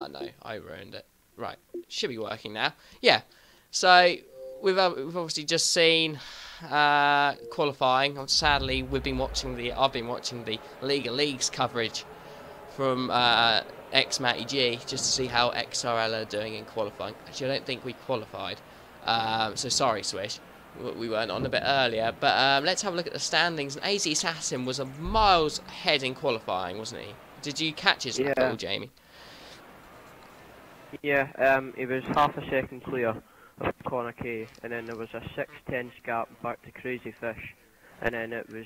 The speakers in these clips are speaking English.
I know, I ruined it. Right, should be working now. Yeah, so we've obviously just seen qualifying. Sadly, I've been watching the League of Leagues coverage from Matty G just to see how XRL are doing in qualifying. Actually, I don't think we qualified. So sorry, Swish. We weren't on a bit earlier, but let's have a look at the standings. And AZ Assassin was a miles ahead in qualifying, wasn't he? Did you catch his lap at all, Jamie? Yeah, he was half a second clear of Connor Kay, and then there was a 6/10 gap back to Crazy Fish, and then it was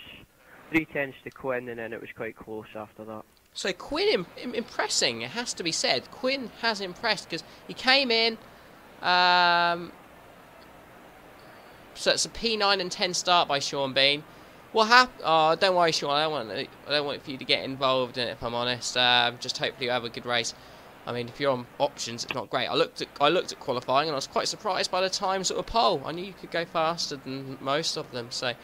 3/10 to Quinn, and then it was quite close after that. So Quinn impressing, it has to be said. Quinn has impressed because he came in. So it's a P9 and 10 start by Sean Bean. What happened? Oh, don't worry, Sean. I don't want for you to get involved in it. If I'm honest, just hopefully you have a good race. I mean, if you're on options, it's not great. I looked at qualifying and I was quite surprised by the times that were pole. I knew you could go faster than most of them. So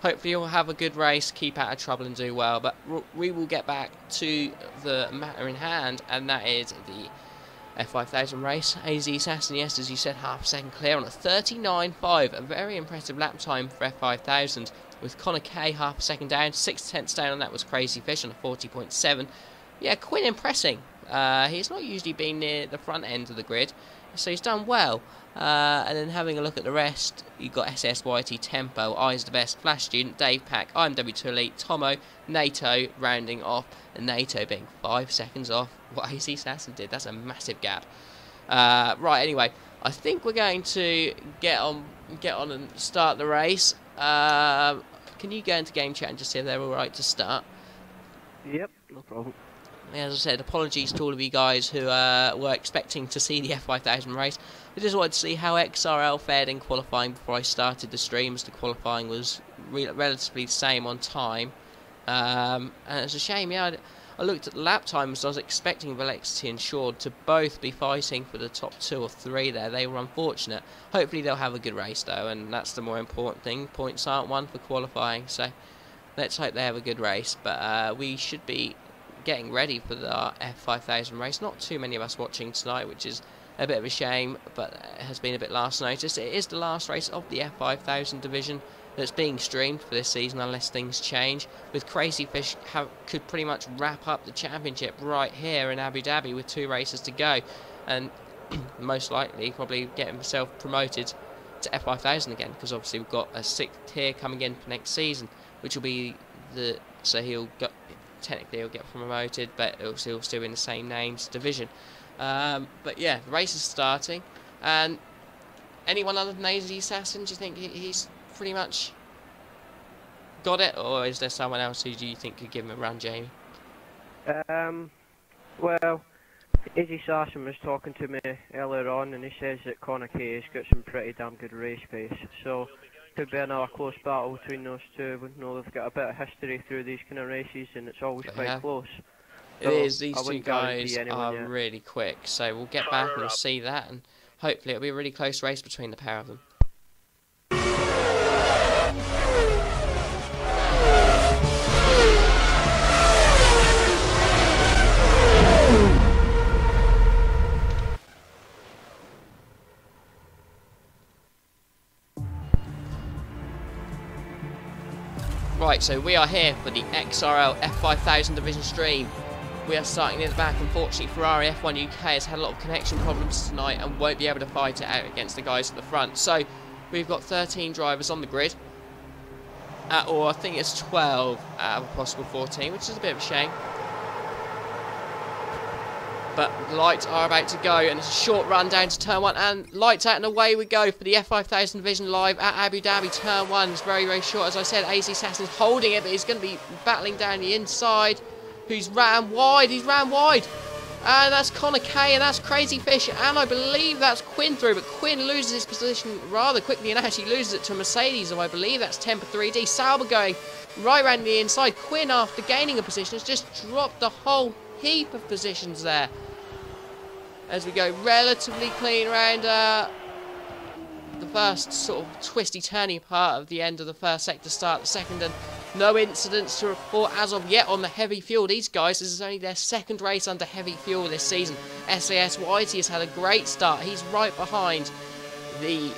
hopefully you'll have a good race, keep out of trouble and do well. But we will get back to the matter in hand, and that is the F5000 race. AZ Assassin, yes, as you said, half a second clear on a 39.5. A very impressive lap time for F5000, with Connor Kay half a second down. 6/10 down on that was Crazy Fish on a 40.7. Yeah, Quinn impressing. He's not usually been near the front end of the grid, so he's done well. And then having a look at the rest, you've got SSYT Tempo, Eyes the Best, Flash Student, Dave Pack, IMW2 Elite, Tomo, NATO rounding off, and NATO being 5 seconds off what AZ Assassin did. That's a massive gap. Right, anyway, I think we're going to get on and start the race. Can you go into game chat and just see if they're alright to start? Yep, no problem. As I said, apologies to all of you guys who were expecting to see the F5000 race. I just wanted to see how XRL fared in qualifying before I started the streams. The qualifying was relatively the same on time. And it's a shame, yeah. I looked at the lap times. I was expecting Velexity and Short to both be fighting for the top 2 or 3 there. They were unfortunate. Hopefully they'll have a good race though, and that's the more important thing. Points aren't won for qualifying, so let's hope they have a good race. But we should be getting ready for the F5000 race. Not too many of us watching tonight, which is a bit of a shame, but it has been a bit last notice. It is the last race of the F5000 division that's being streamed for this season, unless things change. With Crazy Fish could pretty much wrap up the championship right here in Abu Dhabi with 2 races to go, and most likely probably get himself promoted to F5000 again, because obviously we've got a 6th tier coming in for next season, which will be so technically he'll get promoted, but he'll still be in the same names division. But yeah, the race is starting, and anyone other than AZ Assassin, do you think he's pretty much got it, or is there someone else who do you think could give him a run, Jamie? Well, AZ Assassin was talking to me earlier on, and he says that Connor Kay has got some pretty damn good race pace, so could be another close battle between those two. We know they've got a bit of history through these kind of races, and it's always quite close. So it is. These 2 guys are really quick, so we'll get back and we'll see that, and hopefully it'll be a really close race between the pair of them. Right, so we are here for the XRL F5000 division stream. We are starting near the back. Unfortunately, Ferrari F1 UK has had a lot of connection problems tonight and won't be able to fight it out against the guys at the front. So we've got 13 drivers on the grid, or I think it's 12 out of a possible 14, which is a bit of a shame. But the lights are about to go, and it's a short run down to turn 1, and lights out and away we go for the F5000 division live at Abu Dhabi. Turn 1 is very, very short. As I said, AZ Assassin is holding it, but he's going to be battling down the inside. Who's ran wide? He's ran wide. And that's Connor Kay, and that's Crazy Fish, and I believe that's Quinn through, but Quinn loses his position rather quickly and actually loses it to Mercedes, and I believe that's Temper 3D. Sauber going right around the inside. Quinn, after gaining a position, has just dropped the whole heap of positions there. As we go relatively clean around the first sort of twisty-turny part of the end of the first sector, start the second, and No incidents to report as of yet on the heavy fuel. These guys, this is only their second race under heavy fuel this season. SAS Whitey has had a great start. He's right behind the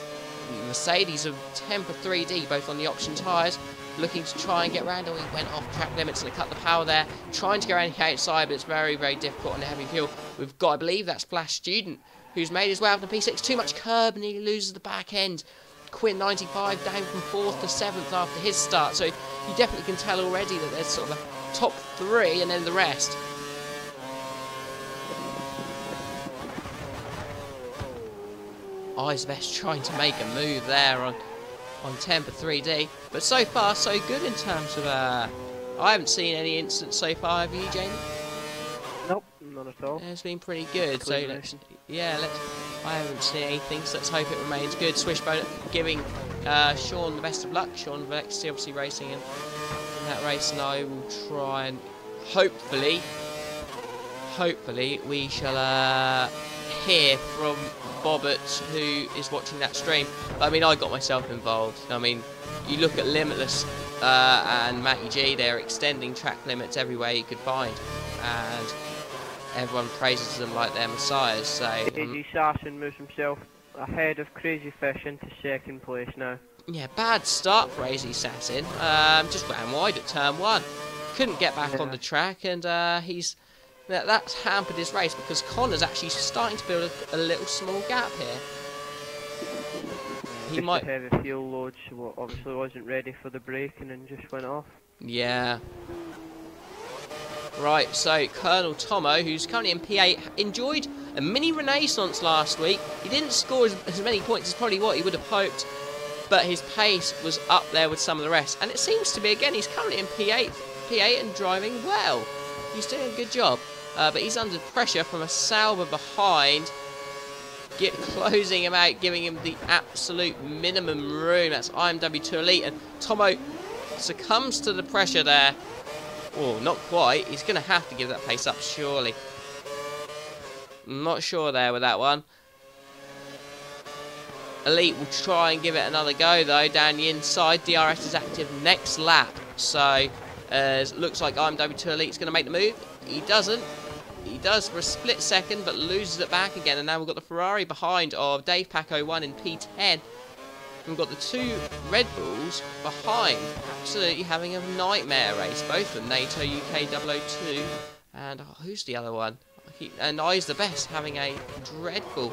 Mercedes of Temper 3D, both on the option tyres, looking to try and get around. Oh, he went off track limits and cut the power there, trying to go around the outside, but it's very, very difficult on the heavy fuel. We've got, I believe, that's Flash Student, who's made his way out of the P6. Too much curb and he loses the back end. Quinn 95 down from 4th to 7th after his start, so you definitely can tell already that there's sort of a top 3 and then the rest. Eyes Best trying to make a move there on Temper 3D, but so far so good in terms of I haven't seen any incidents so far, have you, Jamie? Nope, not at all. It's been pretty good, so I haven't seen anything, so let's hope it remains good. Swishbone giving Sean the best of luck. Sean Vexy obviously racing in that race, and I will try and hopefully we shall hear from Bobbert, who is watching that stream. I mean, I got myself involved. I mean, you look at Limitless and Matty G, they're extending track limits everywhere you could find, and everyone praises them like they're messiahs. So Easy Sarson moves himself ahead of Crazy Fish into 2nd place now. Yeah, bad start for Easy Assassin. Just ran wide at turn 1. Couldn't get back on the track, and that's hampered his race because Connor's actually starting to build a little small gap here. He might have a fuel load, so obviously wasn't ready for the braking and just went off. Yeah. Right, so Colonel Tomo, who's currently in P8, enjoyed a mini renaissance last week. He didn't score as many points as probably what he would have hoped, but his pace was up there with some of the rest. And it seems to be, again, he's currently in P8 and driving well. He's doing a good job, but he's under pressure from a Sauber behind, closing him out, giving him the absolute minimum room. That's IMW2 Elite, and Tomo succumbs to the pressure there. Oh, not quite. He's going to have to give that pace up, surely. I'm not sure there with that one. Elite will try and give it another go, though, down the inside. DRS is active next lap. So, looks like IMW2 Elite's going to make the move. He doesn't. He does for a split second, but loses it back again. And now we've got the Ferrari behind of Dave Paco 1 in P10. We've got the 2 Red Bulls behind, absolutely having a nightmare race. Both of them, NATO UK 002, and who's the other one? And I's the Best, having a dreadful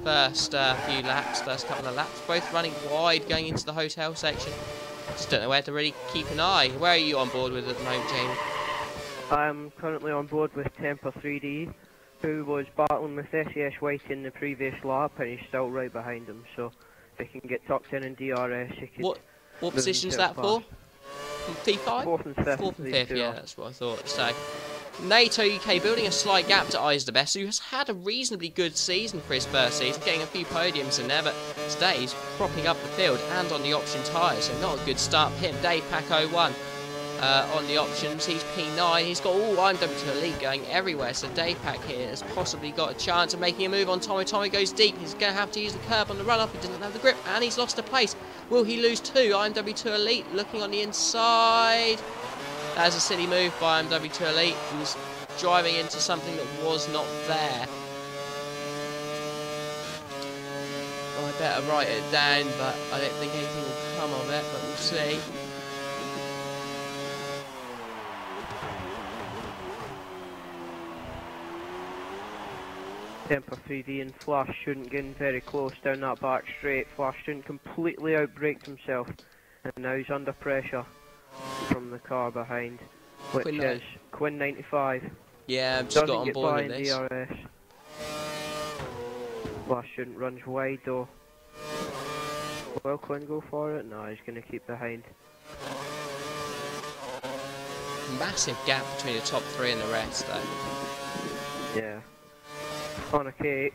first first couple of laps. Both running wide, going into the hotel section. Just don't know where to really keep an eye. Where are you on board with at the moment, Jamie? I'm currently on board with Temper 3D, who was battling with SAS White in the previous lap, and he's still right behind him. So if he can get tucked in DRS, he could. What position's that for? P5? 4th and 5th. 4th and 5th, yeah, that's what I thought. So, NATO UK building a slight gap to I's the Best, who has had a reasonably good season for his first season, getting a few podiums in there, but today he's propping up the field and on the option tyres, so not a good start for him. Dave Paco 1 on the options, he's P9, he's got all IMW2 Elite going everywhere, so Dave Pack here has possibly got a chance of making a move on Tommy. Tommy goes deep, he's going to have to use the curb on the run-up, he doesn't have the grip, and he's lost a place. Will he lose 2? IMW2 Elite looking on the inside. That is a silly move by IMW2 Elite, who's driving into something that was not there. Oh, I better write it down, but I don't think anything will come of it, but we'll see. Temper 3D and Flash shouldn't get in very close down that back straight. Flash shouldn't completely outbraked himself, and now he's under pressure from the car behind, which is Quinn 95. Yeah, I've just got on board with this. DRS. Flash shouldn't run wide though. Will Quinn go for it? No, he's going to keep behind. Massive gap between the top 3 and the rest, though. Yeah. Connor K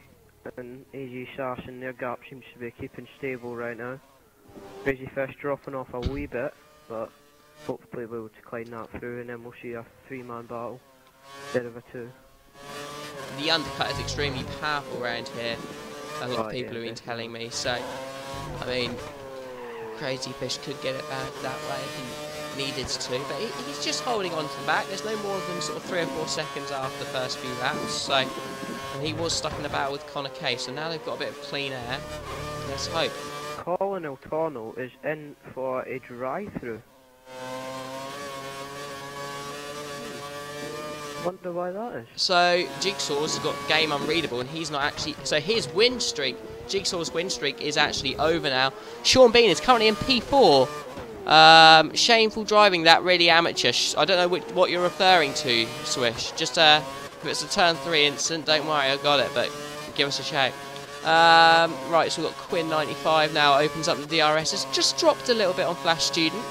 and Easy Sarson, their gap seems to be keeping stable right now. Crazy Fish dropping off a wee bit, but hopefully we'll be able to climb that through, and then we'll see a 3-man battle instead of a 2. The undercut is extremely powerful around here. A lot of people have been telling me, so I mean, Crazy Fish could get it back that way. needed to, but he's just holding on to the back. There's no more than sort of 3 or 4 seconds after the first few laps, so, and he was stuck in the battle with Connor Kay, so now they've got a bit of clean air. Let's hope. Colin O'Connell is in for a drive-through. Wonder why that is. So Jigsaw's got game unreadable, and he's not actually. So his win streak, Jigsaw's win streak, is actually over now. Sean Bean is currently in P4. Shameful driving, that really amateur. I don't know what you're referring to, Swish. Just if it's a turn 3 incident, don't worry, I got it. But give us a shout. Right, so we've got Quinn 95 now. Opens up the DRS. It's just dropped a little bit on Flash Student.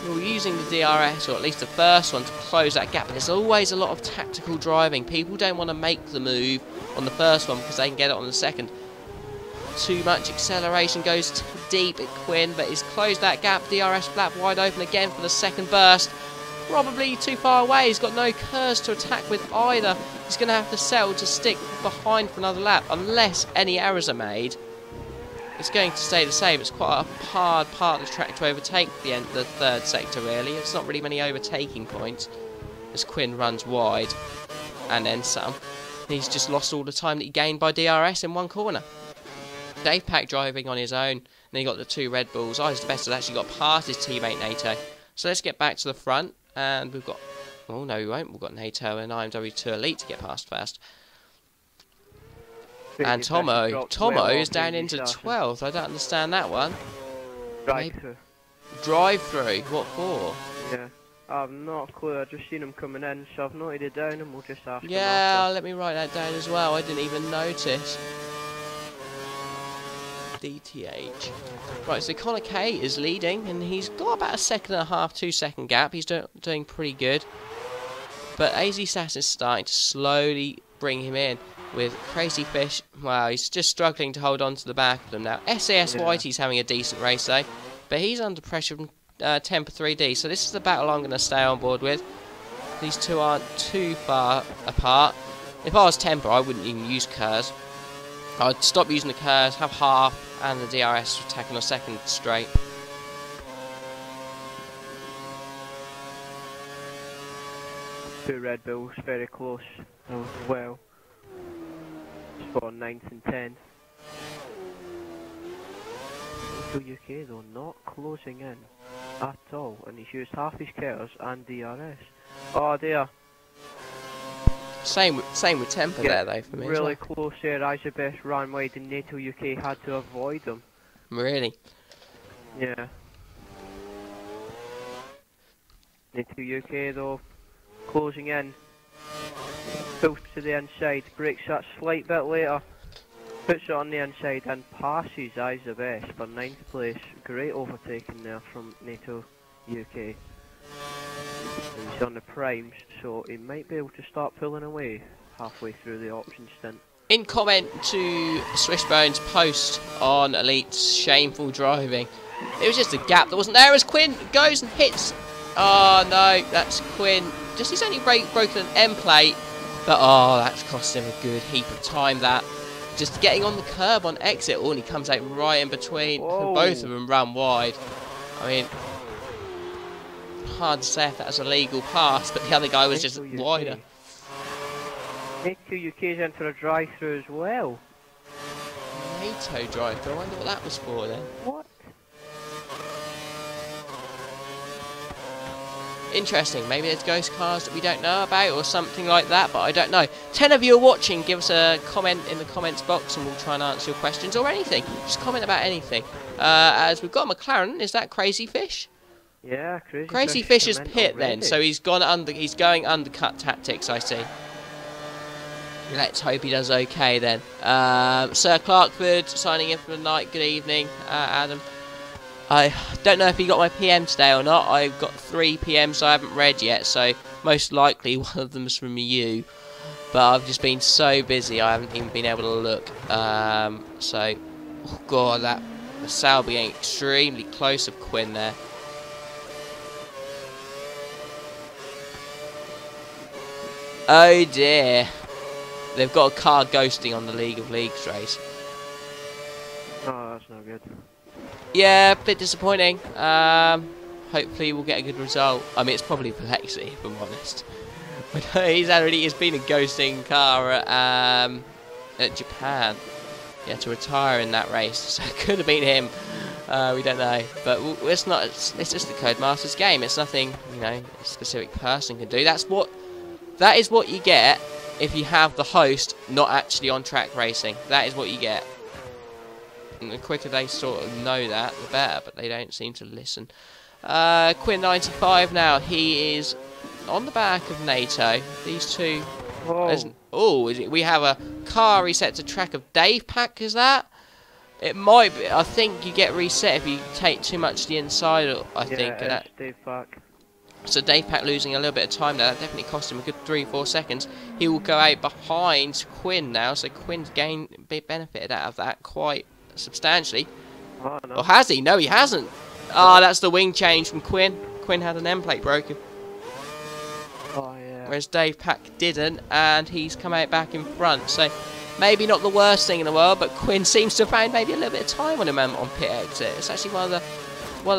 We're using the DRS, or at least the first one, to close that gap. But there's always a lot of tactical driving. People don't want to make the move on the first one because they can get it on the second. Too much acceleration, goes too deep at Quinn, but he's closed that gap. DRS flap wide open again for the second burst. Probably too far away. He's got no curves to attack with either. He's going to have to settle to stick behind for another lap unless any errors are made. It's going to stay the same. It's quite a hard part of the track to overtake the third sector, really. It's not really many overtaking points as Quinn runs wide and then some. He's just lost all the time that he gained by DRS in one corner. Dave Pack driving on his own, and then he got the 2 Red Bulls. I's the best has actually got past his teammate NATO. So let's get back to the front, and we've got, oh no we won't, we've got NATO and IMW2 Elite to get past first. And Tomo is down into 12th. I don't understand that one. Drive-through. Drive-through? What for? Yeah. I've not a clue. I've just seen him coming in, so I've noted it down and we'll just ask him Yeah, after. let me write that down as well. I didn't even notice. DTH. Right, so Connor Kay is leading, and he's got about a 1.5 seconds, 2 second gap. He's doing pretty good. But AZ Sass is starting to slowly bring him in. With Crazy Fish, wow, he's just struggling to hold on to the back of them now. SAS Whitey's having a decent race though, but he's under pressure from Temper 3D, so this is the battle I'm going to stay on board with. These two aren't too far apart. If I was Temper, I wouldn't even use Kers. I'd stop using the Kers, have half, and the DRS attacking on second straight. Two Red Bulls very close as well. Spot 9th and 10th. UK though not closing in at all, and he's used half his Kers and DRS. Oh dear. Same with Temper there though for me. Really close there. Isabeth ran wide and NATO UK had to avoid them. Really? Yeah. NATO UK though closing in. Pulls to the inside, breaks that slight bit later, puts it on the inside and passes Isabeth for 9th place. Great overtaking there from NATO UK. He's on the primes, so he might be able to start pulling away halfway through the option stint. In comment to Swishbone's post on Elite's shameful driving, it was just a gap that wasn't there as Quinn goes and hits. Oh no, that's Quinn. Just he's only broken an end plate, but oh, that's cost him a good heap of time. That just getting on the curb on exit, and he comes out right in between. Whoa. Both of them run wide. I mean, hard to say if that was a legal pass, but the other guy was just wider. NATO UK's in for a drive-through as well. NATO drive-through. I wonder what that was for then. What? Interesting, maybe there's ghost cars that we don't know about or something like that, but I don't know. 10 of you are watching, give us a comment in the comments box and we'll try and answer your questions or anything. Just comment about anything. As we've got a McLaren, is that Crazy Fish? Yeah, Crazy Fish is pit then, so he's going undercut tactics, I see. Let's hope he does okay then. Sir Clarkford signing in for the night, good evening, Adam. I don't know if he got my PM today or not. I've got 3 PMs I haven't read yet, so most likely one of them's from you. But I've just been so busy, I haven't even been able to look. So, oh god, that Salby getting extremely close of Quinn there. Oh dear. They've got a car ghosting on the League of Leagues race. Oh, that's no good. Yeah, a bit disappointing. hopefully we'll get a good result. I mean, it's probably Plexi, if I'm honest. But he's been a ghosting car at Japan. He had to retire in that race, so it could have been him. We don't know, but it's not. It's just the Codemasters game. It's nothing, you know, a specific person can do. That is what you get if you have the host not actually on track racing. That is what you get. And the quicker they sort of know that, the better. But they don't seem to listen. Quinn 95 now. He is on the back of NATO. These two. Oh, we have a car reset to track of Dave Pack. Is that? It might be. I think you get reset if you take too much to the inside. I think. Yeah, Dave Pack. So Dave Pack losing a little bit of time there. That definitely cost him a good 3-4 seconds. He will go out behind Quinn now. So Quinn's benefited out of that quite substantially. Oh, no. Or has he? No, he hasn't. Ah, that's the wing change from Quinn. Quinn had an end plate broken. Oh, yeah. Whereas Dave Pack didn't, and he's come out back in front. So maybe not the worst thing in the world, but Quinn seems to have found maybe a little bit of time on him on pit exit. It's actually one of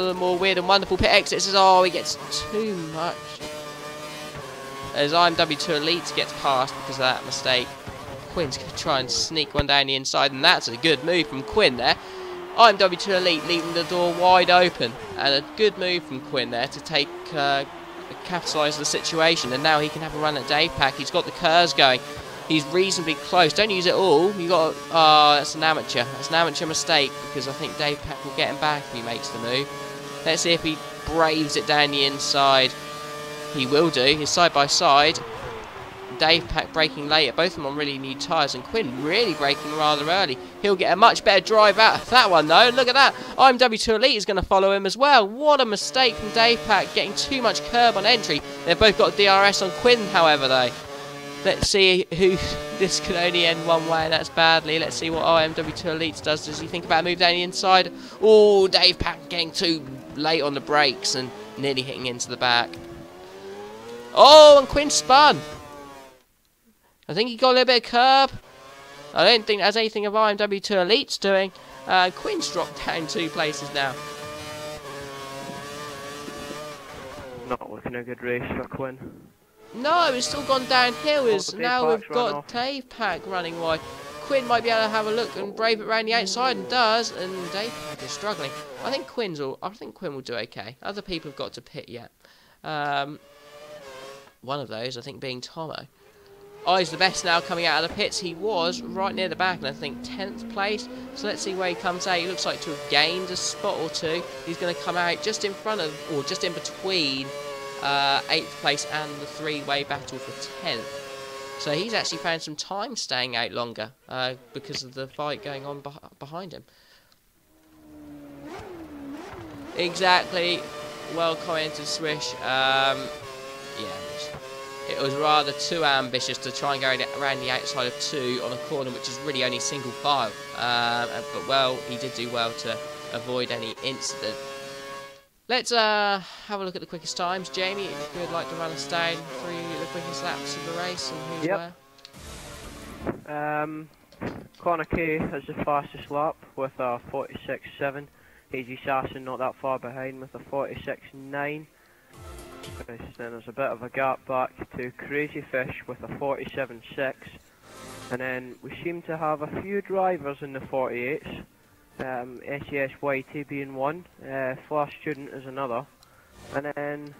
the more weird and wonderful pit exits. Oh, he gets too much. As IMW2 Elite gets past because of that mistake. Quinn's going to try and sneak one down the inside, and that's a good move from Quinn there. IMW2 Elite leaving the door wide open, and a good move from Quinn there to take capitalise the situation, and now he can have a run at Dave Pack. He's got the curves going. He's reasonably close. Don't use it all. You got. Oh, that's an amateur. That's an amateur mistake because I think Dave Pack will get him back if he makes the move. Let's see if he braves it down the inside. He will do. He's side by side. Dave Pack braking later. Both of them on really new tyres, and Quinn really braking rather early. He'll get a much better drive out of that one though. Look at that. IMW2 Elite is going to follow him as well. What a mistake from Dave Pack, getting too much curb on entry. They've both got DRS on Quinn, however, though. Let's see who. This could only end one way, and that's badly. Let's see what IMW2 Elite does. Does he think about a move down the inside? Oh, Dave Pack getting too late on the brakes and nearly hitting into the back. Oh, and Quinn spun. I think he got a little bit of curb. I don't think there's anything of IMW2 Elite's doing. Quinn's dropped down 2 places now. Not looking a good race for Quinn. No, it's still gone downhill. Now we've got off. Dave Pack running wide. Quinn might be able to have a look and brave it around the outside, and does. And Dave Pack is struggling. I think Quinn will do okay. Other people have got to pit yet. One of those, I think, being Tomo. Oh, he's the best now coming out of the pits. He was right near the back, and I think 10th place. So let's see where he comes out. He looks like to have gained a spot or two. He's going to come out just in front of, or just in between 8th place and the 3-way battle for 10th. So he's actually found some time staying out longer because of the fight going on behind him. Exactly. Well commented, Swish. Yeah, it was rather too ambitious to try and go around the outside of 2 on a corner, which is really only single file. But well, he did do well to avoid any incident. Let's have a look at the quickest times. Jamie, if you would like to run us down through the quickest laps of the race and who's where. Connor K has the fastest lap with a 46.7. Hazy Sasson not that far behind with a 46.9. Then there's a bit of a gap back to Crazy Fish with a 47.6. And then we seem to have a few drivers in the 48s. SES YT being one, Flash Student is another, and then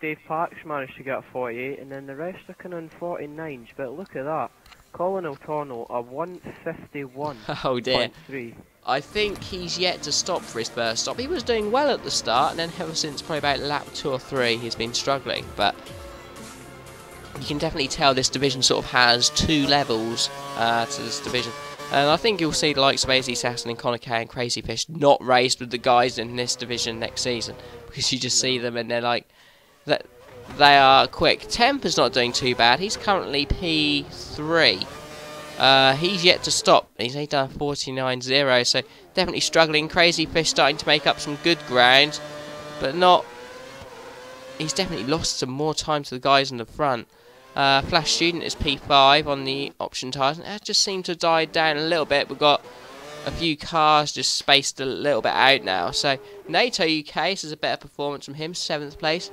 Dave Parks managed to get a 48, and then the rest are kind of in 49s. But look at that, Colin O'Tornell a 151. Oh dear. 0.3. I think he's yet to stop for his first stop. He was doing well at the start, and then ever since probably about lap 2 or 3 he's been struggling. But you can definitely tell this division sort of has 2 levels to this division. And I think you'll see the likes of AZ Assassin and Connor K and Crazy Fish not raced with the guys in this division next season, because you just see them and they're like, they are quick. Temper's not doing too bad. He's currently P3. He's yet to stop. He's only done 49.0, so definitely struggling. Crazy Fish starting to make up some good ground, but not. He's definitely lost some more time to the guys in the front. Flash Student is P5 on the option tyres, and it just seemed to have died down a little bit. We've got a few cars just spaced a little bit out now. So NATO UK, this is a better performance from him, 7th place.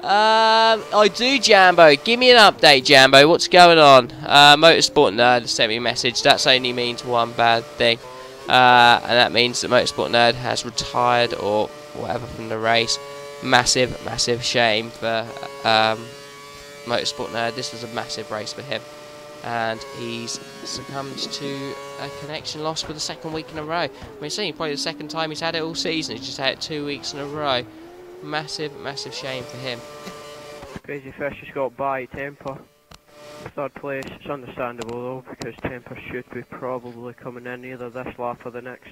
I do, Jambo. Give me an update, Jambo. What's going on? Motorsport Nerd sent me a message. That's only means one bad thing. And that means that Motorsport Nerd has retired or whatever from the race. Massive, massive shame for Motorsport Nerd. This was a massive race for him. And he's succumbed to a connection loss for the 2nd week in a row. I mean, it's only probably the 2nd time he's had it all season. He's just had it 2 weeks in a row. Massive, massive shame for him. Crazy Fish just got by Temper. 3rd place. It's understandable though, because Temper should be probably coming in either this lap or the next.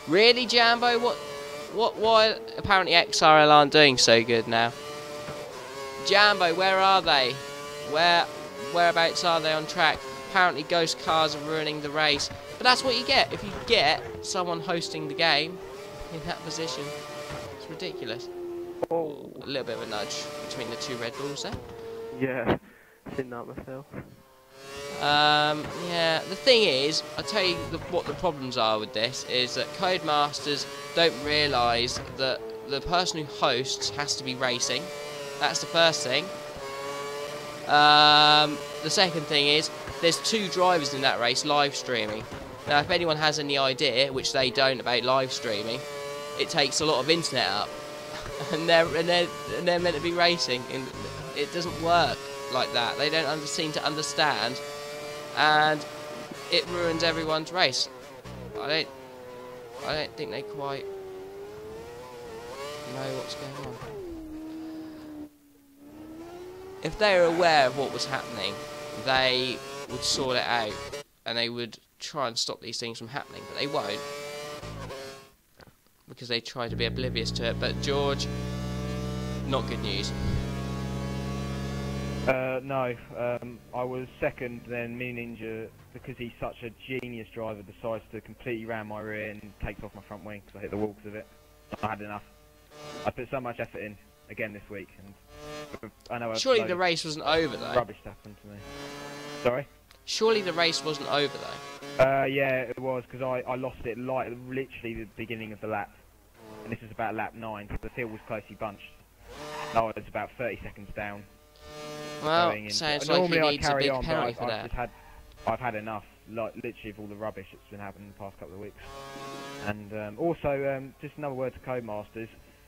Really, Jambo? Why apparently XRL aren't doing so good now? Jambo, where are they? Whereabouts are they on track? Apparently ghost cars are ruining the race. But that's what you get if you get someone hosting the game in that position. It's ridiculous. Oh. A little bit of a nudge between the 2 Red Bulls there. Yeah, seen that myself. Yeah, the thing is, I'll tell you what the problems are with this, is that Codemasters don't realise that the person who hosts has to be racing. That's the first thing. The second thing is, there's 2 drivers in that race live streaming. Now, if anyone has any idea, which they don't, about live streaming, it takes a lot of internet up, and they're meant to be racing, and it doesn't work like that. They don't seem to understand, and it ruins everyone's race. I don't think they quite know what's going on. If they were aware of what was happening, they would sort it out, and they would try and stop these things from happening, but they won't, because they try to be oblivious to it. But George, not good news. No, I was 2nd, then Mini Ninja, because he's such a genius driver, decides to completely ram my rear and takes off my front wing because I hit the wall because of it. I had enough. I put so much effort in again this week, and I know. Surely the race wasn't over though. Rubbish happened to me. Sorry. Surely the race wasn't over though. Yeah, it was, because I lost it literally the beginning of the lap, and this is about lap 9. So the field was closely bunched. I was about 30 seconds down. Well, sounds like he needs a big penalty for that. I've had enough, like literally of all the rubbish that's been happening in the past couple of weeks. And also, just another word to Codemasters,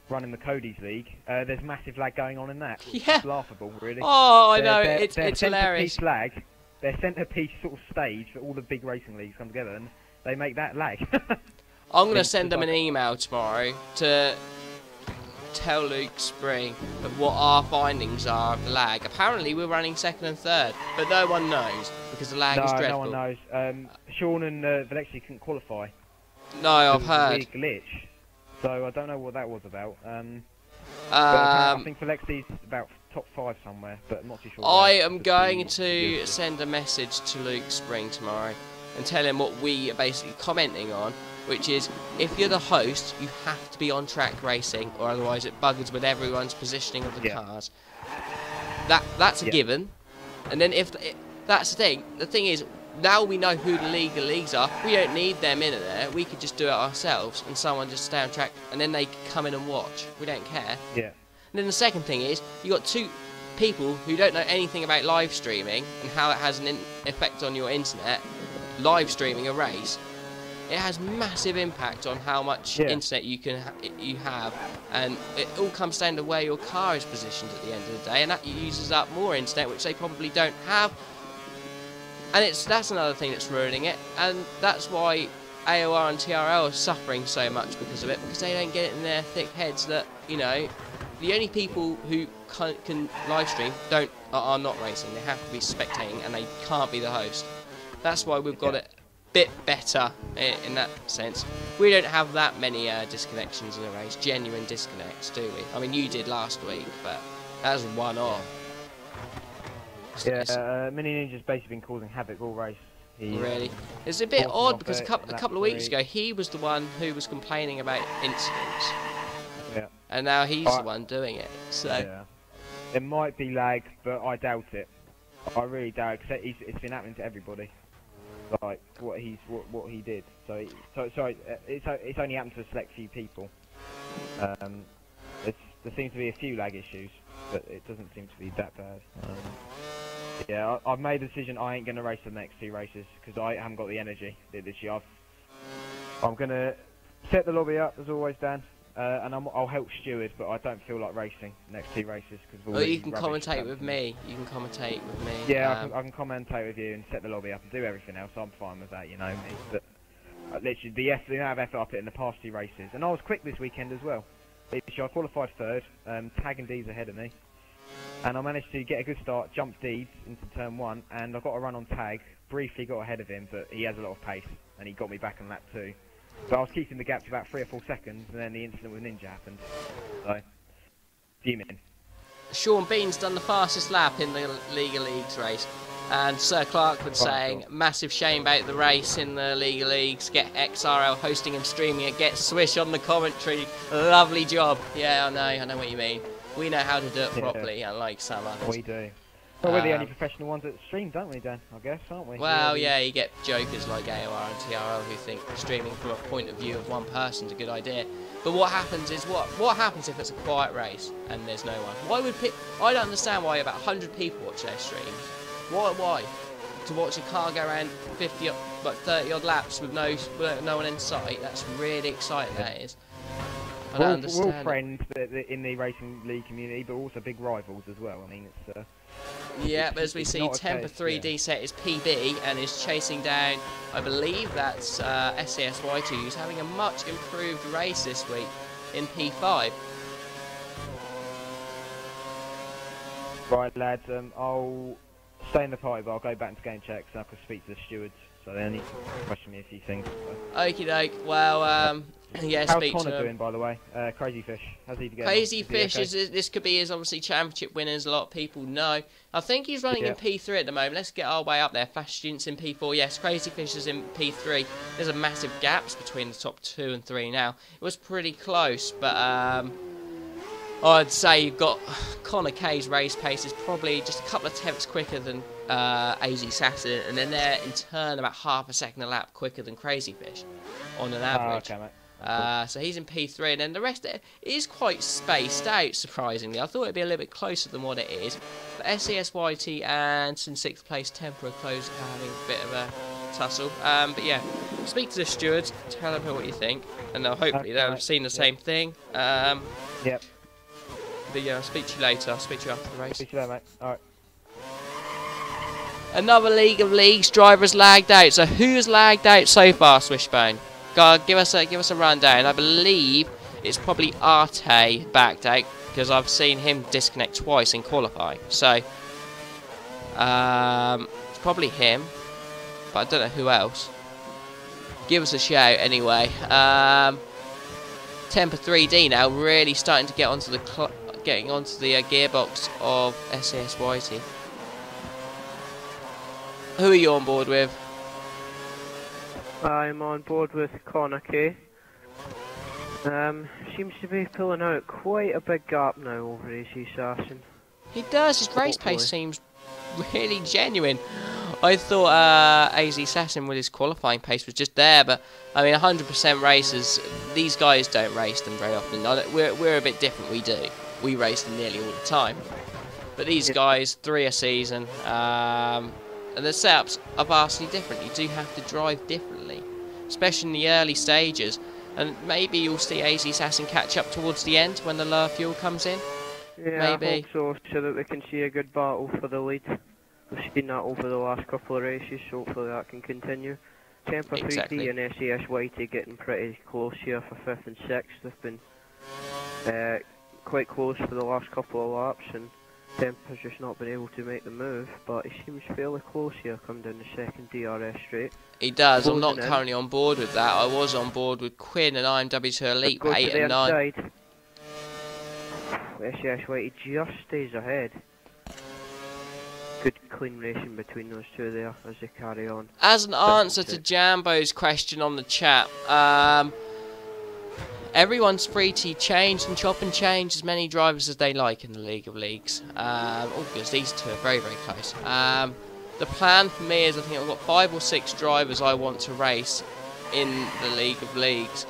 running the Cody's League. There's massive lag going on in that. Yeah. It's laughable, really. Oh, I know, it's hilarious. Lag, their centrepiece sort of stage for all the big racing leagues come together, and they make that lag. I'm going to send them an email tomorrow to tell Luke Spring of what our findings are of the lag. Apparently we're running 2nd and 3rd, but no one knows because the lag is dreadful. No one knows. Sean and Valexi couldn't qualify. No, I've heard. It was a glitch, so I don't know what that was about. I think Valexi's about top 5 somewhere, but I'm not too sure. I am going to send a message to Luke Spring tomorrow and tell him what we are basically commenting on, which is, if you're the host, you have to be on track racing, or otherwise it buggers with everyone's positioning of the cars. That's a given. And then that's the thing is, now we know who the leagues are, we don't need them in there, we could just do it ourselves, and someone just stay on track, and then they come in and watch. We don't care. Yeah. And then the second thing is, you got 2 people who don't know anything about live streaming and how it has an effect on your internet, live streaming a race. It has massive impact on how much internet you have, and it all comes down to where your car is positioned at the end of the day, and that uses up more internet, which they probably don't have. And that's another thing that's ruining it, and that's why AOR and TRL are suffering so much because of it, because they don't get it in their thick heads that, you know, the only people who can live stream are not racing. They have to be spectating, and they can't be the host. That's why we've got it bit better in that sense. We don't have that many disconnections in a race, genuine disconnects, do we? I mean, you did last week, but that was one-off. Yeah, Mini Ninja's basically been causing havoc all race. Really? It's a bit odd because a couple of weeks ago he was the one who was complaining about incidents. Yeah. And now he's the one doing it. So. Yeah. There might be lag, but I doubt it. I really doubt it, because it's been happening to everybody. Like, what he did. So sorry, it's only happened to a select few people. There seems to be a few lag issues, but it doesn't seem to be that bad. Yeah, I've made a decision. I ain't gonna race the next 2 races because I haven't got the energy this year. I'm gonna set the lobby up as always, Dan, and I'll help steward, but I don't feel like racing the next 2 races because. Well, you can commentate with me. You can commentate with me. Yeah, I can commentate with you and set the lobby up and do everything else. I'm fine with that, you know me. But literally, the amount of effort I put in the past 2 races, and I was quick this weekend as well. Literally, I qualified 3rd. Tag and D's ahead of me. And I managed to get a good start, jump Deeds into turn 1, and I got a run on Tag, briefly got ahead of him, but he has a lot of pace, and he got me back on lap 2. So I was keeping the gap to about 3 or 4 seconds, and then the incident with Ninja happened. So, fuming. Sean Bean's done the fastest lap in the League of Leagues race, and Sir Clark was saying, massive shame about the race in the League of Leagues, get XRL hosting and streaming it, get Swish on the commentary, lovely job. Yeah, I know what you mean. We know how to do it properly, unlike some others. We do. Well, we're the only professional ones that stream, don't we, Dan? I guess, aren't we? Well, yeah, you get jokers like AOR and TRL who think streaming from a point of view of one person's a good idea. But what happens is, what happens if it's a quiet race and there's no one? Why would I don't understand why about 100 people watch their streams. Why? To watch a car go around 30 odd laps with no one in sight? That's really exciting, that is. We're all friends in the racing league community, but also big rivals as well. I mean, it's yeah, but as we see, Temper 3D set is PB and is chasing down, I believe that's SCSY2, who's having a much improved race this week in P5. Right, lads, I'll stay in the party, but I'll go back into game checks and I can speak to the stewards, so they only question me a few things. Okie doke, well, yeah, how's Connor doing, by the way? Crazy Fish, how's he going? Crazy Fish, this could be his obviously championship winners, a lot of people know. I think he's running in P3 at the moment. Let's get our way up there. Fast Students in P4, yes, Crazy Fish is in P3. There's a massive gaps between the top 2 and 3 now. It was pretty close, but I'd say you've got Connor K's race pace is probably just a couple of tenths quicker than AZ Assassin, and then they're in turn about half a second a lap quicker than Crazy Fish on an average. Okay, mate. So he's in P3, and then the rest is quite spaced out, surprisingly. I thought it'd be a little bit closer than what it is. But SCSYT and in 6th place Temper are close, having a bit of a tussle. But yeah, speak to the stewards, tell them what you think, and hopefully they'll have seen the same thing. Yep. But yeah, I'll speak to you later. I'll speak to you after the race. Speak to you later, mate. Alright. Another League of Leagues drivers lagged out. So who's lagged out so far, Swishbone? God, give us a rundown. I believe it's probably Arte backed out because I've seen him disconnect twice in qualifying. So it's probably him, but I don't know who else. Give us a shout anyway. Temper 3D now really starting to get onto the gearbox of SCSYT. Who are you on board with? I'm on board with Connor K. Seems to be pulling out quite a big gap now over AZ Assassin. He does, his race pace seems really genuine. I thought AZ Assassin with his qualifying pace was just there, but I mean 100% races, these guys don't race them very often. We're a bit different, we do. We race them nearly all the time. But these guys, 3 a season, and the setups are vastly different. You do have to drive differently, especially in the early stages. And maybe you'll see AZ Assassin catch up towards the end when the lower fuel comes in. Yeah, maybe. I hope so that we can see a good battle for the lead. We've seen that over the last couple of races, so hopefully that can continue. Temper 3D and SCSYT getting pretty close here for 5th and 6th. They've been quite close for the last couple of laps, and Temper's just not been able to make the move, but he seems fairly close here coming down the 2nd DRS straight. He does. I'm not currently on board with that. I was on board with Quinn and IMW2 Elite for 8 and 9. SCSYT just stays ahead. Good clean racing between those two there as they carry on. As an answer to Jambo's question on the chat, everyone's free to change and chop and change as many drivers as they like in the League of Leagues. Because these two are very, very close. The plan for me is I think I've got 5 or 6 drivers I want to race in the League of Leagues.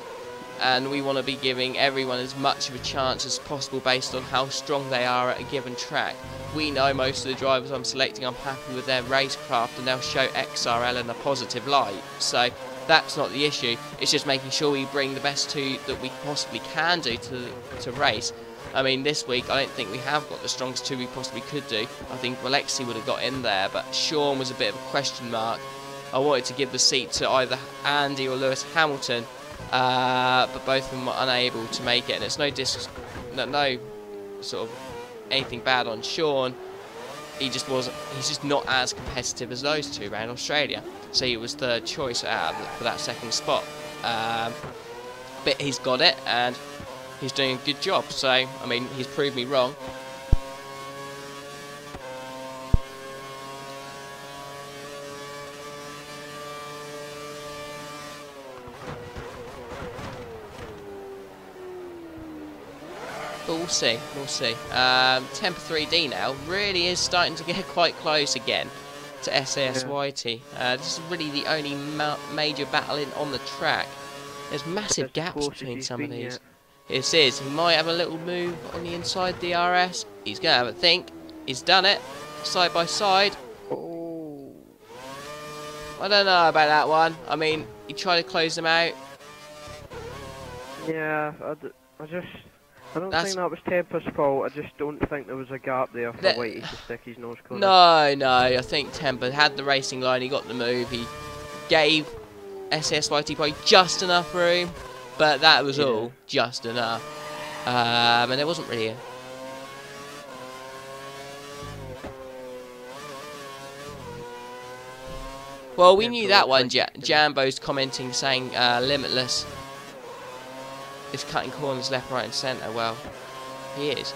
And we want to be giving everyone as much of a chance as possible based on how strong they are at a given track. We know most of the drivers I'm selecting, I'm happy with their racecraft and they'll show XRL in a positive light. So that's not the issue. It's just making sure we bring the best 2 that we possibly can do to race. I mean, this week I don't think we have got the strongest 2 we possibly could do. I think Alexi would have got in there, but Sean was a bit of a question mark. I wanted to give the seat to either Andy or Lewis Hamilton. But both of them were unable to make it, and it's no sort of anything bad on Sean. He's just not as competitive as those 2 around Australia, so he was 3rd choice for that 2nd spot. But he's got it, and he's doing a good job. So I mean, he's proved me wrong. But we'll see, we'll see. Temper 3D now really is starting to get quite close again to SASYT. This is really the only major battle on the track. There's massive gaps between some of these. It is. He might have a little move on the inside DRS. He's going to have a think. He's done it. Side by side. Oh. I don't know about that one. I mean, he tried to close them out. Yeah, I don't think that was Temper's fault. I just don't think there was a gap there for Whitey to stick his nose corner. No, I think Temper had the racing line, he got the move, he gave SSYT probably just enough room, but that was all, just enough. And there wasn't really a... Well, we knew that one. Jambo's commenting saying Limitless is cutting corners left, right and centre. Well, he is.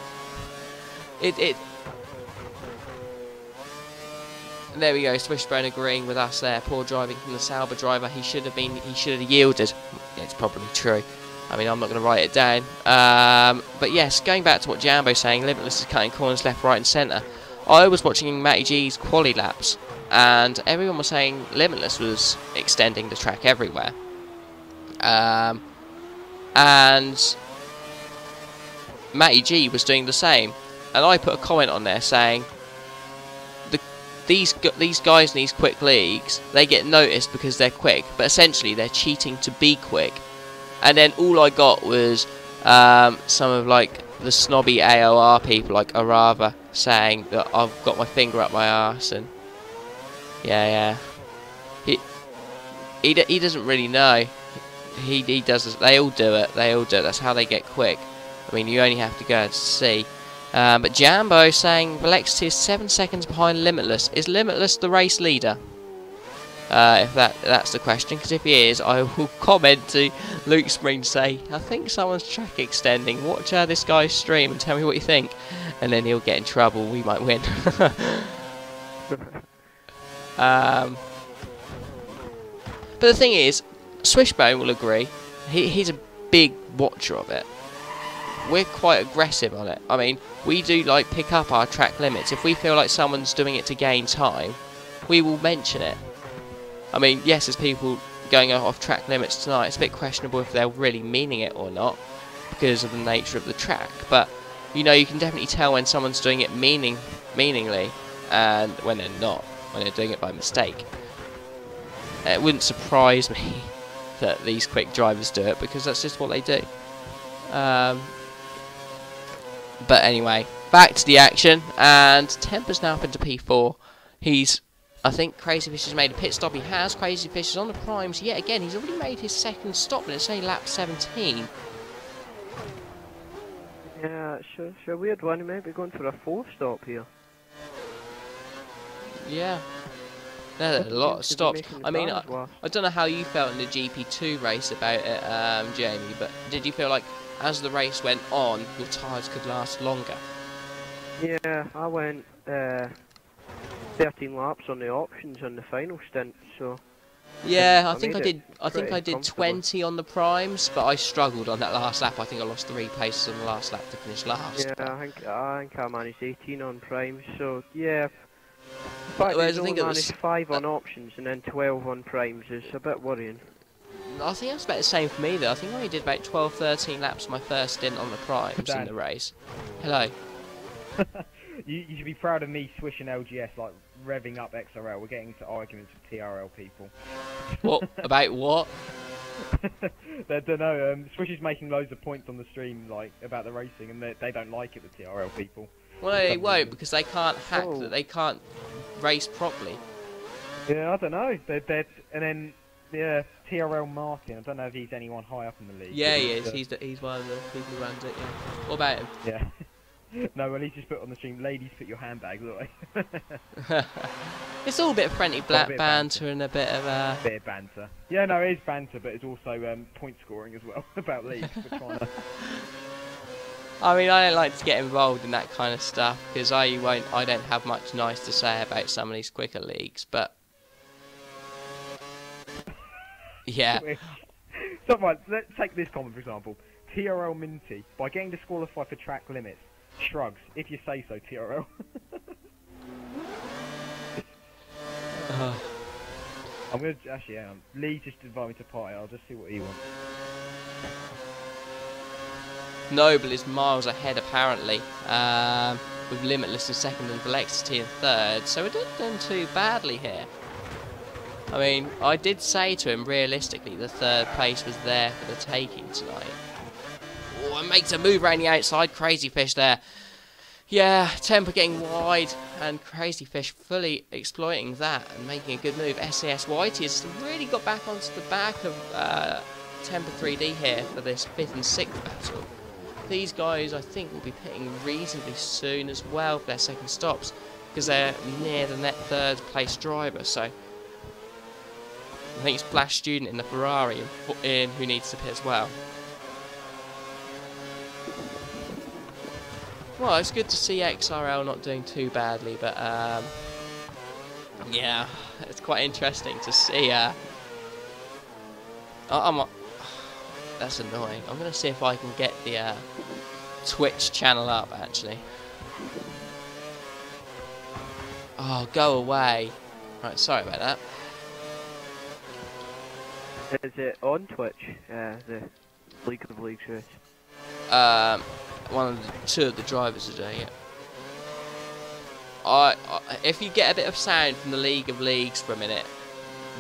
There we go, Swishbone agreeing with us there. Poor driving from the Sauber driver. He should have yielded. Yeah, it's probably true. I mean, I'm not going to write it down. But yes, going back to what Jambo's saying, Limitless is cutting corners left, right and centre. I was watching Matty G's quali laps, and everyone was saying Limitless was extending the track everywhere. And Matty G was doing the same, and I put a comment on there saying these guys in these quick leagues, they get noticed because they're quick, but essentially they're cheating to be quick. And then all I got was some of like the snobby AOR people like Arava saying that I've got my finger up my arse, and yeah, he doesn't really know. He does. They all do it. That's how they get quick. I mean, you only have to go and see. But Jambo saying Velexity is 7 seconds behind Limitless. Is Limitless the race leader? If that's the question, because if he is, I will comment to Luke Spring say, I think someone's track extending. Watch this guy's stream and tell me what you think. And then he'll get in trouble. We might win. But the thing is, Swishbone will agree. He's a big watcher of it. We're quite aggressive on it. I mean, we do like pick up our track limits. If we feel like someone's doing it to gain time, we will mention it. I mean, yes, there's people going off track limits tonight. It's a bit questionable if they're really meaning it or not because of the nature of the track. But you know, you can definitely tell when someone's doing it meaningly and when they're not, when they're doing it by mistake. It wouldn't surprise me that these quick drivers do it because that's just what they do. But anyway, back to the action, and Temper's now up into P4. I think Crazy Fish has made a pit stop. He has. Crazy Fish is on the primes yet again. He's already made his second stop, and it's only lap 17. Yeah, it's a weird one. He might be going for a 4 stop here. Yeah. There's a lot of stops. I mean, I don't know how you felt in the GP2 race about it, Jamie, but did you feel like as the race went on, your tyres could last longer? Yeah, I went 13 laps on the options on the final stint, so Yeah, I I think I made did. it I think I pretty did comfortably. 20 on the primes, but I struggled on that last lap. I think I lost 3 paces on the last lap to finish last. Yeah, But I think I managed 18 on primes. So yeah, the fact that whereas he's I only think it managed was, 5 on options and then 12 on primes is a bit worrying. I think that's about the same for me though. I think I only did about 12, 13 laps on my first stint on the primes in Dan. the race. Hello. You should be proud of me swishing LGS, like revving up XRL. We're getting into arguments with TRL people. What about what? They don't know. Swish is making loads of points on the stream, like about the racing, and they don't like it, the TRL people. Well, no, they won't because they can't hack Oh. that. They can't race properly. Yeah, I don't know. And then yeah, TRL Martin. I don't know if he's anyone high up in the league. Yeah, but he is. He's one of the people who runs it. Yeah. What about him? Yeah. No, well, he's just put on the stream, ladies, put your handbags away. It's all a bit of friendly Got a bit of banter and a bit of Bit of banter. Yeah, no, it is banter, but it's also point scoring as well about leagues. We're trying to... I mean, I don't like to get involved in that kind of stuff because I don't have much nice to say about some of these quicker leagues. But yeah, So, right, let's take this comment for example. TRL Minty, by getting disqualified for track limits, shrugs. If you say so, TRL. I'm gonna actually. Lee just invited me to party. I'll just see what he wants. Noble is miles ahead apparently, with Limitless in second and Velexity in third. So we didn't do too badly here. I mean, I did say to him realistically the third place was there for the taking tonight. Oh, and makes a move around the outside. Crazy Fish there. Yeah, Temper getting wide and Crazy Fish fully exploiting that and making a good move. SAS Whitey has really got back onto the back of Temper 3D here for this 5th and 6th battle. These guys, I think, will be pitting reasonably soon as well for their second stops because they're near the net third place driver. So I think it's Flash Student in the Ferrari in who needs to pit as well. Well, it's good to see XRL not doing too badly, but yeah, it's quite interesting to see. That's annoying. I'm going to see if I can get the Twitch channel up, actually. Oh, go away. Right, sorry about that. Is it on Twitch? The League of Leagues race. Two of the drivers are doing it. If you get a bit of sound from the League of Leagues for a minute,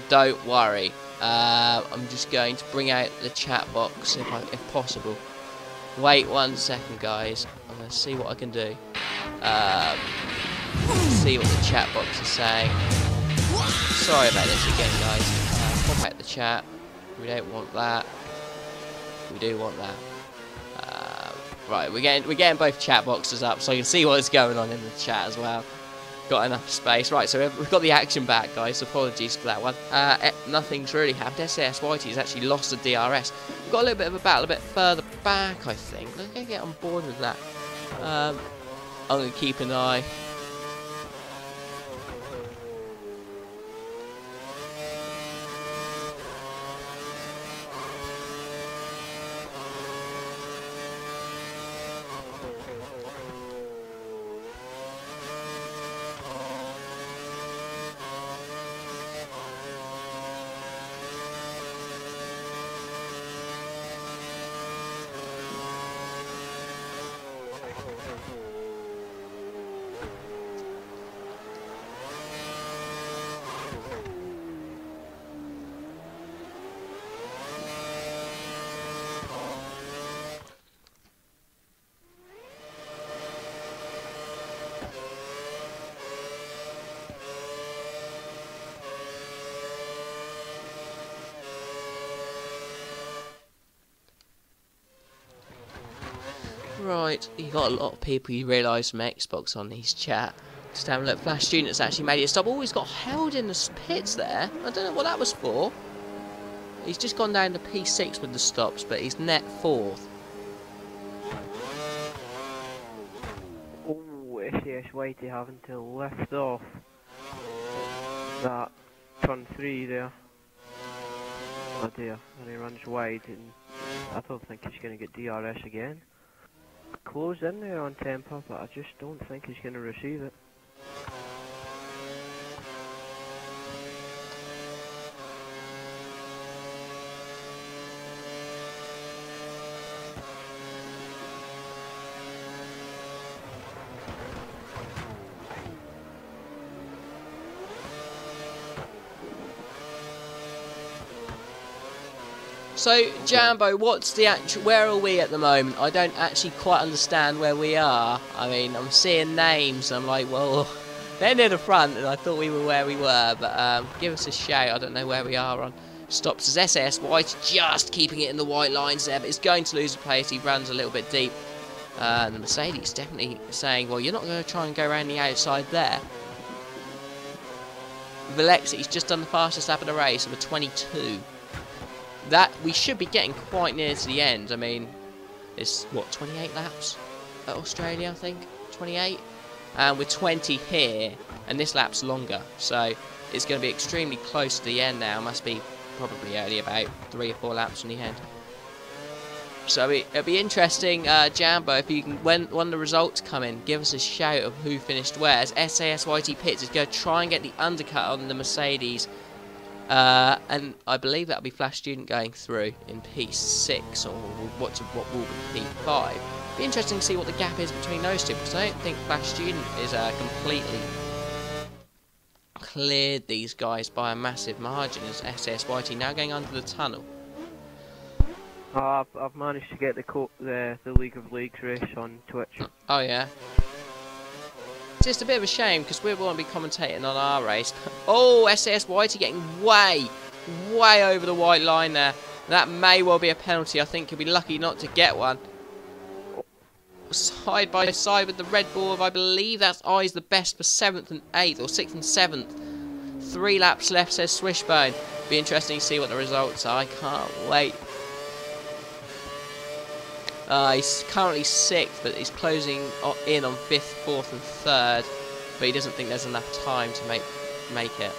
don't worry. I'm just going to bring out the chat box if possible. Wait 1 second, guys. I'm going to see what I can do. See what the chat box is saying. Sorry about this again, guys. Pop out the chat. We don't want that. We do want that. Right, we're getting both chat boxes up so you can see what's going on in the chat as well. Got enough space. Right, so we've got the action back, guys. Apologies for that one. Nothing's really happened. SAS Whitey's actually lost the DRS. We've got a little bit of a battle a bit further back, I think. Let's go get on board with that. I'm going to keep an eye. Right, you got a lot of people you realise from Xbox on his chat. Just have a look. Flash Student's actually made it stop. Oh, he's got held in the pits there. I don't know what that was for. He's just gone down to P6 with the stops, but he's net 4th. Oh, SAS Whitey having to lift off that turn 3 there. Oh dear, and he runs wide, and I don't think he's going to get DRS again. Close in there on temper, but I just don't think he's going to receive it. So, Jambo, what's the actual... Where are we at the moment? I don't actually quite understand where we are. I mean, I'm seeing names, and I'm like, well, they're near the front, and I thought we were where we were, but give us a shout. I don't know where we are on stops as SAS White, just keeping it in the white lines there, but he's going to lose a place. He runs a little bit deep. The Mercedes definitely saying, well, you're not going to try and go around the outside there. Valexa, he's just done the fastest lap of the race of a 22. That we should be getting quite near to the end. I mean, it's what, 28 laps at Australia, I think, 28, and we're 20 here, and this lap's longer, so it's going to be extremely close to the end now. Must be probably only about 3 or 4 laps from the end. So it'll be interesting, Jambo, if you can, when the results come in, give us a shout of who finished where. As SAS YT Pits is going to try and get the undercut on the Mercedes. And I believe that'll be Flash Student going through in P6, or what will be P5. Be interesting to see what the gap is between those two, because I don't think Flash Student is completely cleared these guys by a massive margin. As SSYT now going under the tunnel. I've managed to get the League of Leagues race on Twitch. Oh yeah. Just a bit of a shame because we won't be commentating on our race. Oh, SAS Whitey getting way over the white line there. That may well be a penalty. I think he'll be lucky not to get one. Side by side with the Red Bull, I believe that's eyes the best for 7th and 8th, or 6th and 7th. 3 laps left, says Swishbone. Be interesting to see what the results are. I can't wait. He's currently 6th, but he's closing in on 5th, 4th and 3rd. But he doesn't think there's enough time to make it.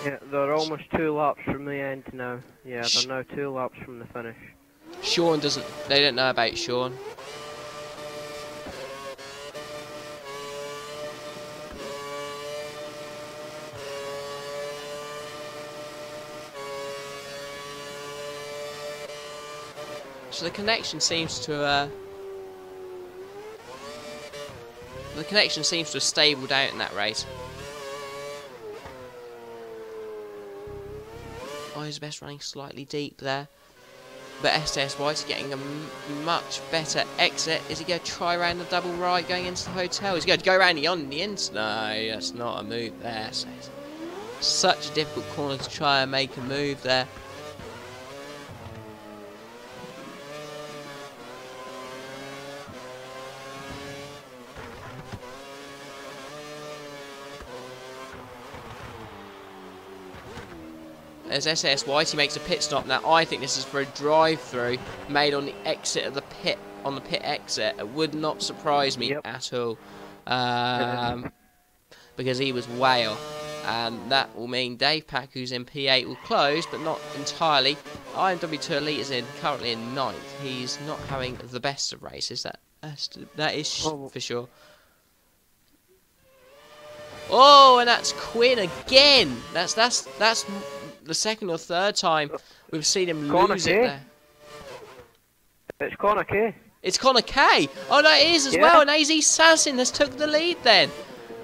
Yeah, they're almost 2 laps from the end now. Yeah, they're now 2 laps from the finish. Sean doesn't... They don't know about Sean. So the connection seems to have stabled out in that race. Eyes best running slightly deep there, but SS White's getting a much better exit. Is he going to try around the double right going into the hotel? He's going to go around on the inside. No, that's not a move there. So it's such a difficult corner to try and make a move there. As SS Whitey makes a pit stop now, I think this is for a drive-through made on the exit of the pit, on the pit exit. It would not surprise me at all, because he was way off, and that will mean Dave Pack, who's in P8, will close, but not entirely. IMW2 Elite is currently in 9th. He's not having the best of races. That is for sure. Oh, and that's Quinn again. That's the second or third time we've seen him lose it there. It's Connor K. It's Connor K. Oh, that is as well. And AZ Assassin has took the lead then.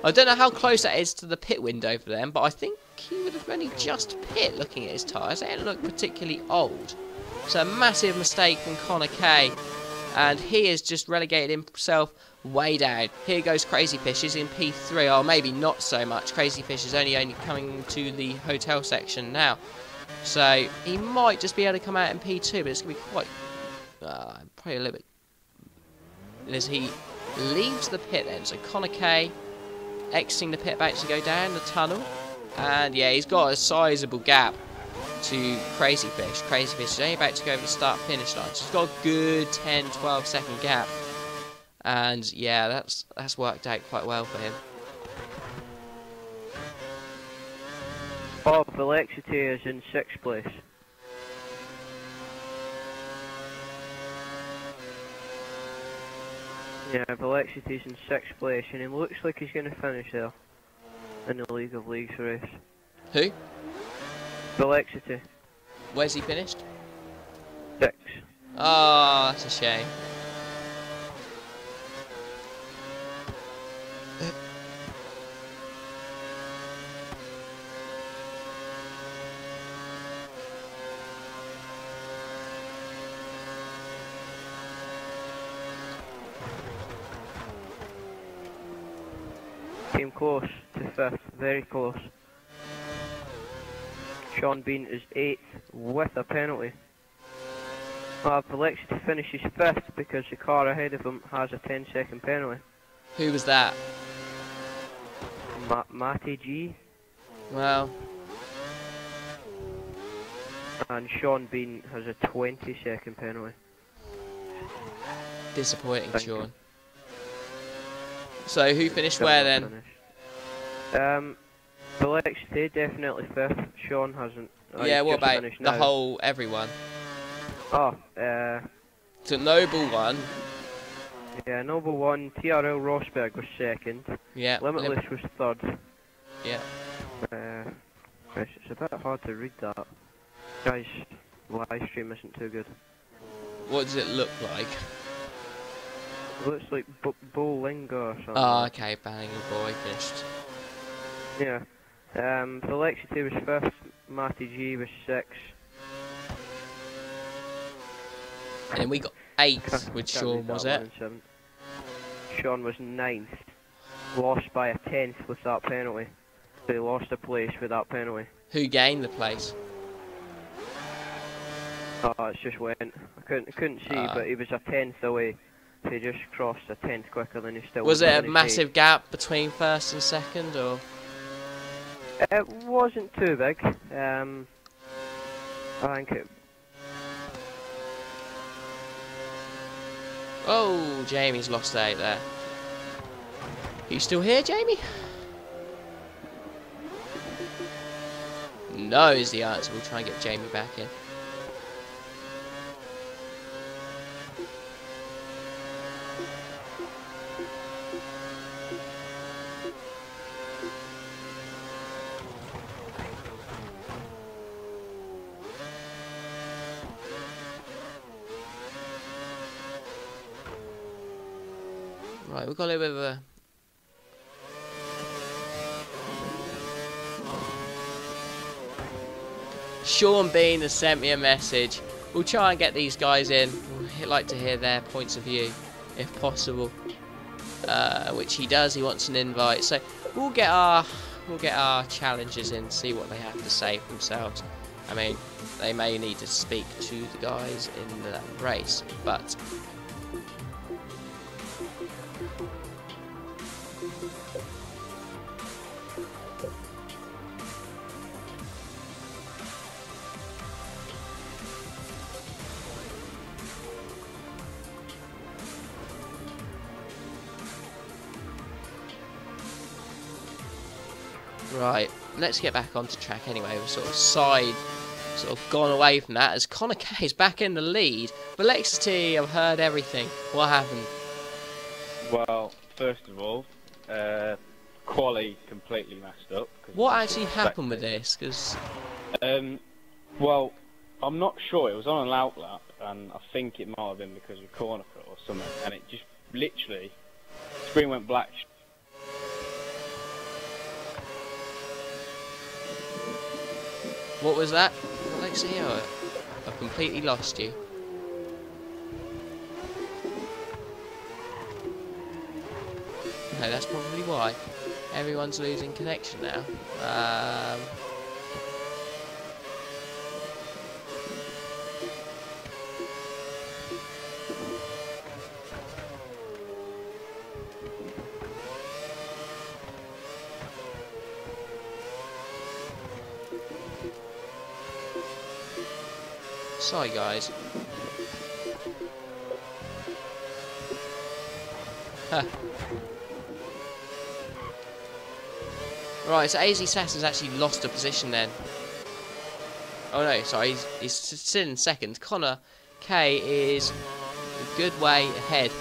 I don't know how close that is to the pit window for them, but I think he would have only just pit looking at his tyres. They don't look particularly old. So a massive mistake from Connor K. And he has just relegated himself way down. Here goes Crazy Fish. He's in P3. Oh, maybe not so much. Crazy Fish is only coming to the hotel section now. So he might just be able to come out in P2, but it's going to be quite... probably a little bit... As he leaves the pit then. So Connor K exiting the pit, about to go down the tunnel. And yeah, he's got a sizable gap to Crazy Fish. Crazy Fish is only about to go over the start-finish line. So he's got a good 10-12 second gap. And yeah, that's worked out quite well for him. Oh, Velexity is in 6th place. Yeah, Valexity's in 6th place, and he looks like he's going to finish there in the League of Leagues race. Who? Velexity, Where's he finished? 6. Oh, that's a shame. Came close to 5th, very close. Sean Bean is 8th with a penalty. Velexity finishes 5th because the car ahead of him has a 10-second penalty. Who was that? Matty G. Well, And Sean Bean has a 20-second penalty. disappointing, Thank you. Sean. So who finished where then? Velexity definitely 5th. Sean hasn't. Yeah, he's what just about finished the now. whole everyone? Oh, So Noble won. yeah, Noble 1, TRL Rosberg was 2nd. Yeah. Limitless was 3rd. Yeah. It's a bit hard to read that. Guys, live stream isn't too good. What does it look like? It looks like Bowlinga or something. Oh, okay. Bang boy finished. Yeah. Velexity was 5th, Matty G was 6th. And we got 8th with Sean, was it? Sean was 9th. Lost by a 10th with that penalty. So he lost a place with that penalty. Who gained the place? Oh, it just went. I couldn't see, but he was a 10th away. So he just crossed a 10th quicker than he still Was would it a finish massive gap between 1st and 2nd, or? It wasn't too big. I think it. Oh, Jamie's lost 8 there. You still here, Jamie? No is the answer. We'll try and get Jamie back in. Right, we've got a little bit of a... Sean Bean has sent me a message. We'll try and get these guys in. We'd like to hear their points of view, if possible. Which he does. He wants an invite. So we'll get our challengers in, see what they have to say for themselves. I mean, they may need to speak to the guys in the race, but... Right, let's get back onto track anyway. We've sort of gone away from that as Connor K is back in the lead. Velexity, I've heard everything. What happened? Well, first of all, quali completely messed up. What actually happened with this? Because well, I'm not sure. It was on an outlap, and I think it might have been because of corner cut or something, and it just literally, screen went black. what was that? Alexi, I've completely lost you. Okay, that's probably why. Everyone's losing connection now. Sorry, guys. Huh. Right, so AZ Sass actually lost a position then. Oh no, sorry, he's still in 2nd. Connor K is a good way ahead.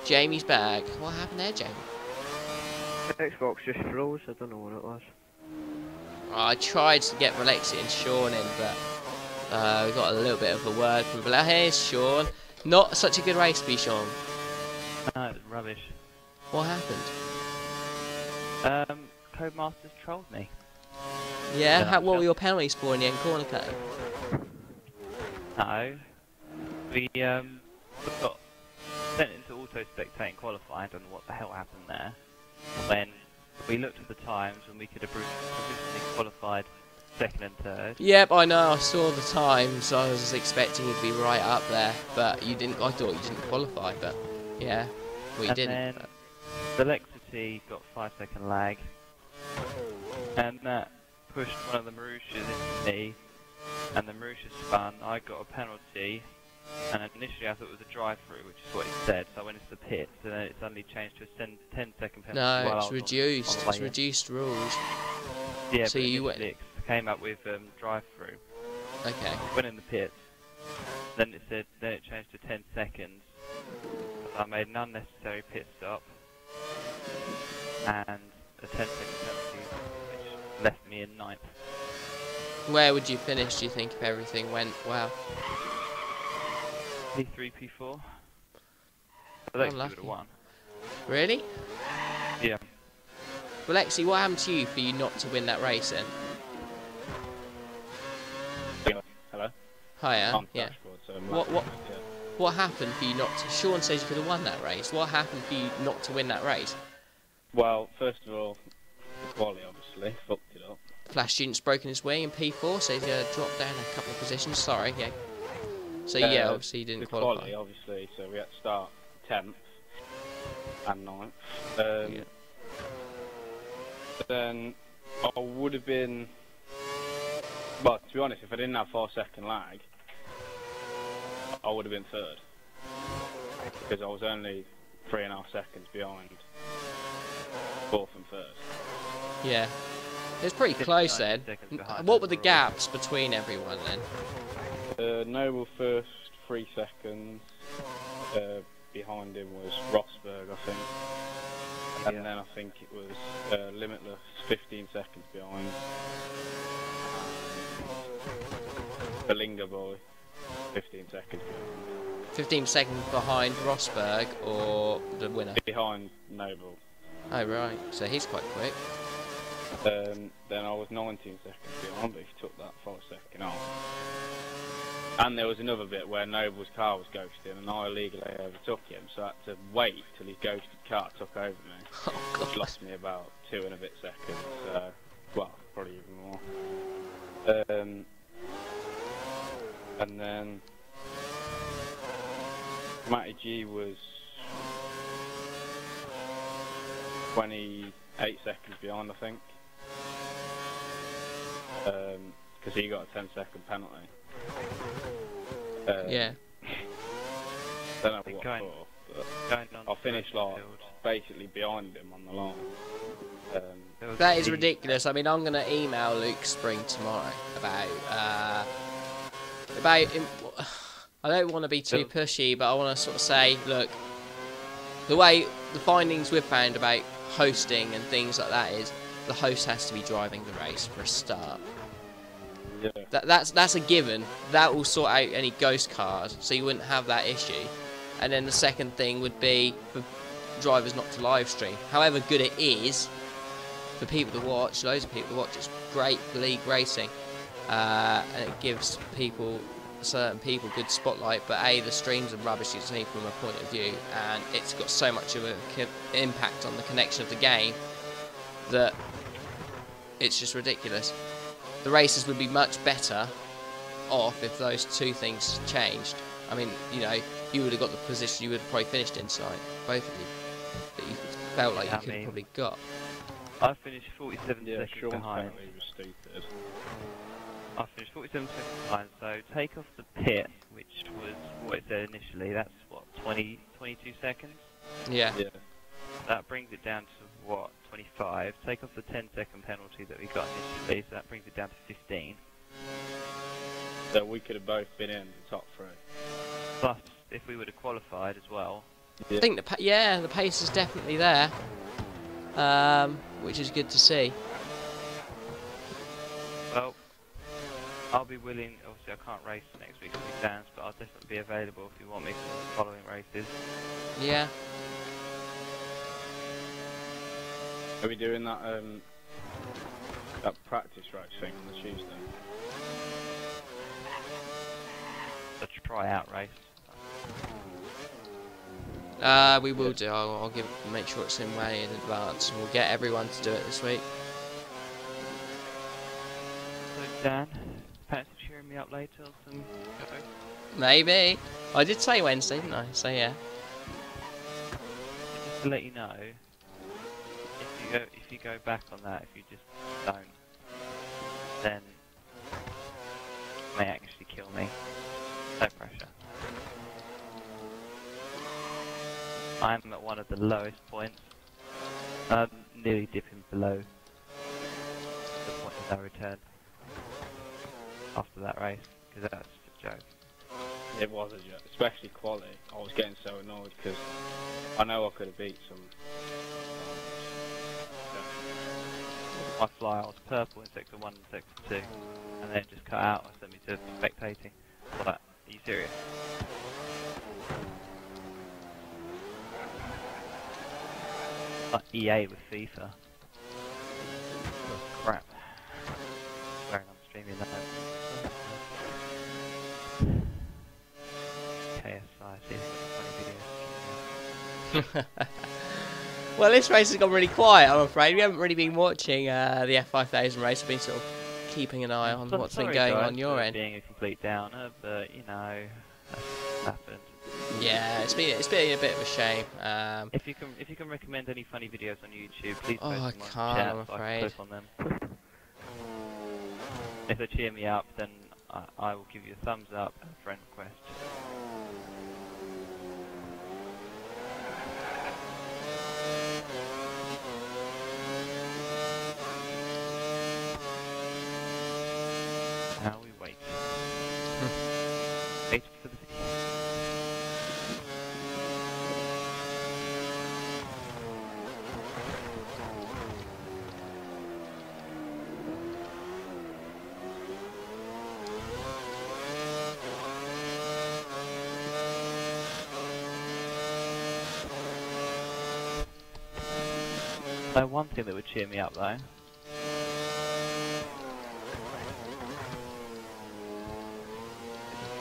Jamie's back. What happened there, Jamie? Xbox just froze, I don't know what it was. I tried to get Alexi and Sean in, but we got a little bit of a word from below. Here's Sean. Not such a good race for you, Sean. No, it's rubbish. What happened? Codemasters trolled me. Yeah, Yeah, what were your penalties for in the end corner cut? No. We got sent into auto-spectating qualifying, don't know what the hell happened there. When we looked at the times and we could have provisionally qualified second and third. Yep, I know, I saw the times. I was expecting you to be right up there, but you didn't. I thought you didn't qualify, but yeah, well you And didn't. then Velexity got 5-second lag, and that pushed one of the Marushas into me, and the Marusha spun. I got a penalty, and initially I thought it was a drive-through, which is what it said, so I went into the pits, and then it suddenly changed to a 10-second penalty. No, while it's I was reduced. on the It's way in. reduced rules. Yeah, So but you went. initially it came up with drive-through. Okay. Went in the pits, then it changed to 10 seconds. So I made an unnecessary pit stop, and a 10-second penalty, which left me in 9th. Where would you finish? Do you think if everything went well? P3, P4. I think would have won. Really? Yeah. Well, Lexi, what happened to you for you not to win that race then? Hello? Hiya. On Yeah. dashboard, so What happened for you not to? Sean says you could have won that race. What happened for you not to win that race? Well, first of all, the quality obviously fucked it up. Flash Student's broken his wing in P4, so he's dropped down a couple of positions. Sorry, yeah. So yeah, obviously he didn't the qualify. quality, obviously, so we had to start 10th and 9th. Yeah. Then I would have been, well, to be honest, if I didn't have 4-second lag, I would have been third, because I was only 3.5 seconds behind fourth and first. Yeah. It was pretty close then. What were the gaps between everyone then? Noble first, 3 seconds. Behind him was Rosberg, I think. And then I think it was Limitless, 15 seconds behind. Belinga Boy, 15 seconds behind. 15 seconds behind Rosberg or the winner? Behind Noble. Oh right, so he's quite quick. Then I was 19 seconds behind, but he took that 4-second off. And there was another bit where Noble's car was ghosting, and I illegally overtook him, so I had to wait till his ghosted car took over me. Oh god. Which lost me about 2 and a bit seconds, well, probably even more. And then Matty G was 28 seconds behind, I think. Because he got a 10-second penalty. Yeah. Don't know what for, but I finished like basically behind him on the line. That is ridiculous. I mean, I'm gonna email Luke Spring tomorrow about him. I don't want to be too pushy, but I want to sort of say, look, the findings we've found about hosting and things like that is the host has to be driving the race for a start. Yeah. That's a given. That will sort out any ghost cars, so you wouldn't have that issue. And then the second thing would be for drivers not to live stream. However good it is for people to watch, loads of people to watch, it's great for league racing, and it gives certain people good spotlight. But the streams are rubbish, you see, from a point of view, and it's got so much of an impact on the connection of the game that it's just ridiculous. The races would be much better off if those two things changed. I mean, you know, you would have got the position you would have probably finished inside, both of you, that you felt like you could have probably got. I finished 47 seconds Sean's behind. penalty was stupid. I finished 47 seconds behind, so take off the pit, which was what it said initially, that's what, 22 seconds? Yeah. Yeah. That brings it down to what, 25. Take off the 10-second penalty that we got initially, so that brings it down to 15. So we could have both been in the top 3. Plus, if we would have qualified as well, I think the pace is definitely there, which is good to see. Well, I'll be willing. Obviously, I can't race next week for exams, but I'll definitely be available if you want me for the following races. Yeah. Are we doing that that practice race thing on the Tuesday? The tryout race. We will do. I'll make sure it's in way in advance, and we'll get everyone to do it this week. So Dan, fancy cheering me up later on some go? Maybe. I did say Wednesday, didn't I? So yeah. Just to let you know, if you go back on that, if you just don't, then it may actually kill me. No pressure. I'm at one of the lowest points. I'm nearly dipping below the point of no return after that race, because that's just a joke. It was a joke, especially quality. I was getting so annoyed because I know I could have beat some. My fly, I was purple in sector 1 and sector 2, and then it just cut out and sent me to spectating. I was like, are you serious? Like EA with FIFA. Oh, crap. Swearing I'm streaming that. KSI, see if funny videos. Well, this race has gone really quiet, I'm afraid. We haven't really been watching the F5000 race. We've been sort of keeping an eye on what's been going on your end. Being a complete downer, but you know, that's happened. Yeah, it's been a bit of a shame. If you can recommend any funny videos on YouTube, please Oh, post I them on can't, chat I'm so I can afraid. click on them. If they cheer me up, then I will give you a thumbs up and a friend request. Now we wait. Wait for the video. So one thing that would cheer me up though,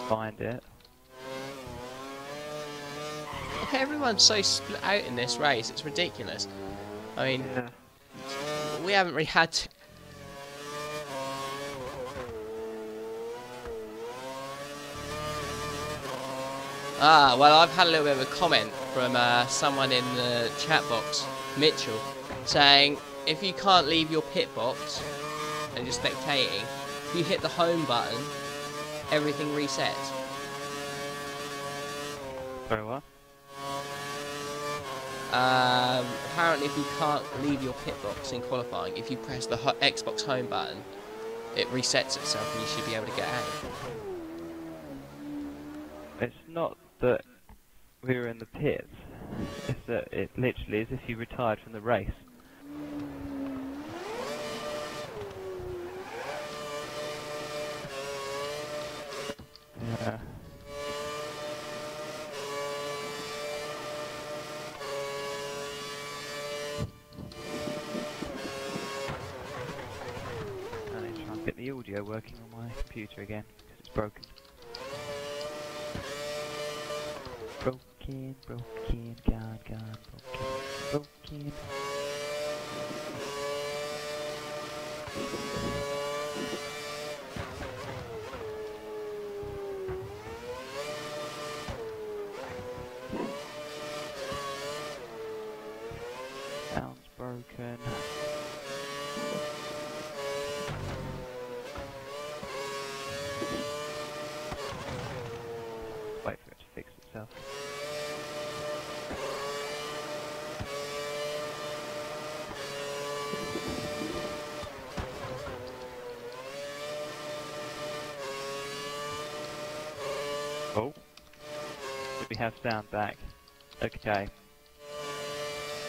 find it. Everyone's so split out in this race, it's ridiculous. I mean, Yeah. we haven't really had to... Ah, well, I've had a little bit of a comment from someone in the chat box, Mitchell, saying if you can't leave your pit box and you're spectating, if you hit the home button, everything resets. Very well. Apparently, if you can't leave your pit box in qualifying, if you press the Xbox home button, it resets itself and you should be able to get out. It's not that we were in the pits, it's that it literally is if you retired from the race. Yeah. I need to try and get the audio working on my computer again, because it's broken. Broken, gone, broken. Sounds broken. Wait for it to fix itself. Oh. Did we have sound back? Okay.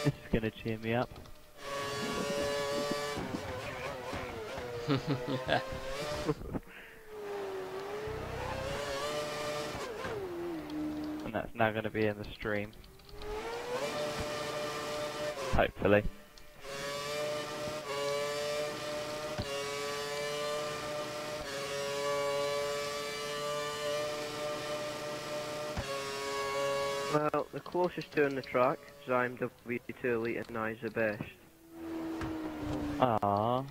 This is gonna cheer me up. And that's now gonna be in the stream. Hopefully. Well, the closest two on the track is IMW2 Elite and I's the best. Ah,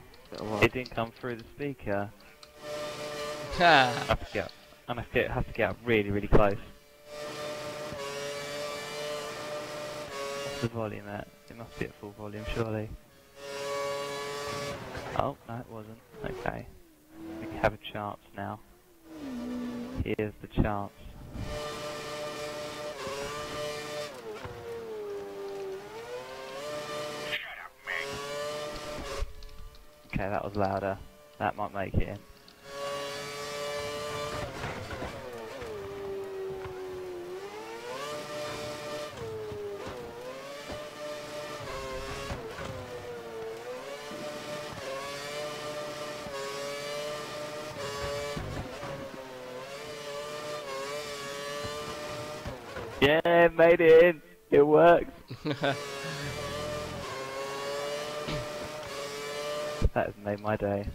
it didn't come through the speaker. Ha! I have to get up really, really close. What's the volume at? It must be at full volume, surely. Oh, no it wasn't. Okay. We have a chance now. Here's the chance. Okay, that was louder. That might make it in. Yeah, made it in. It works. That has made my day.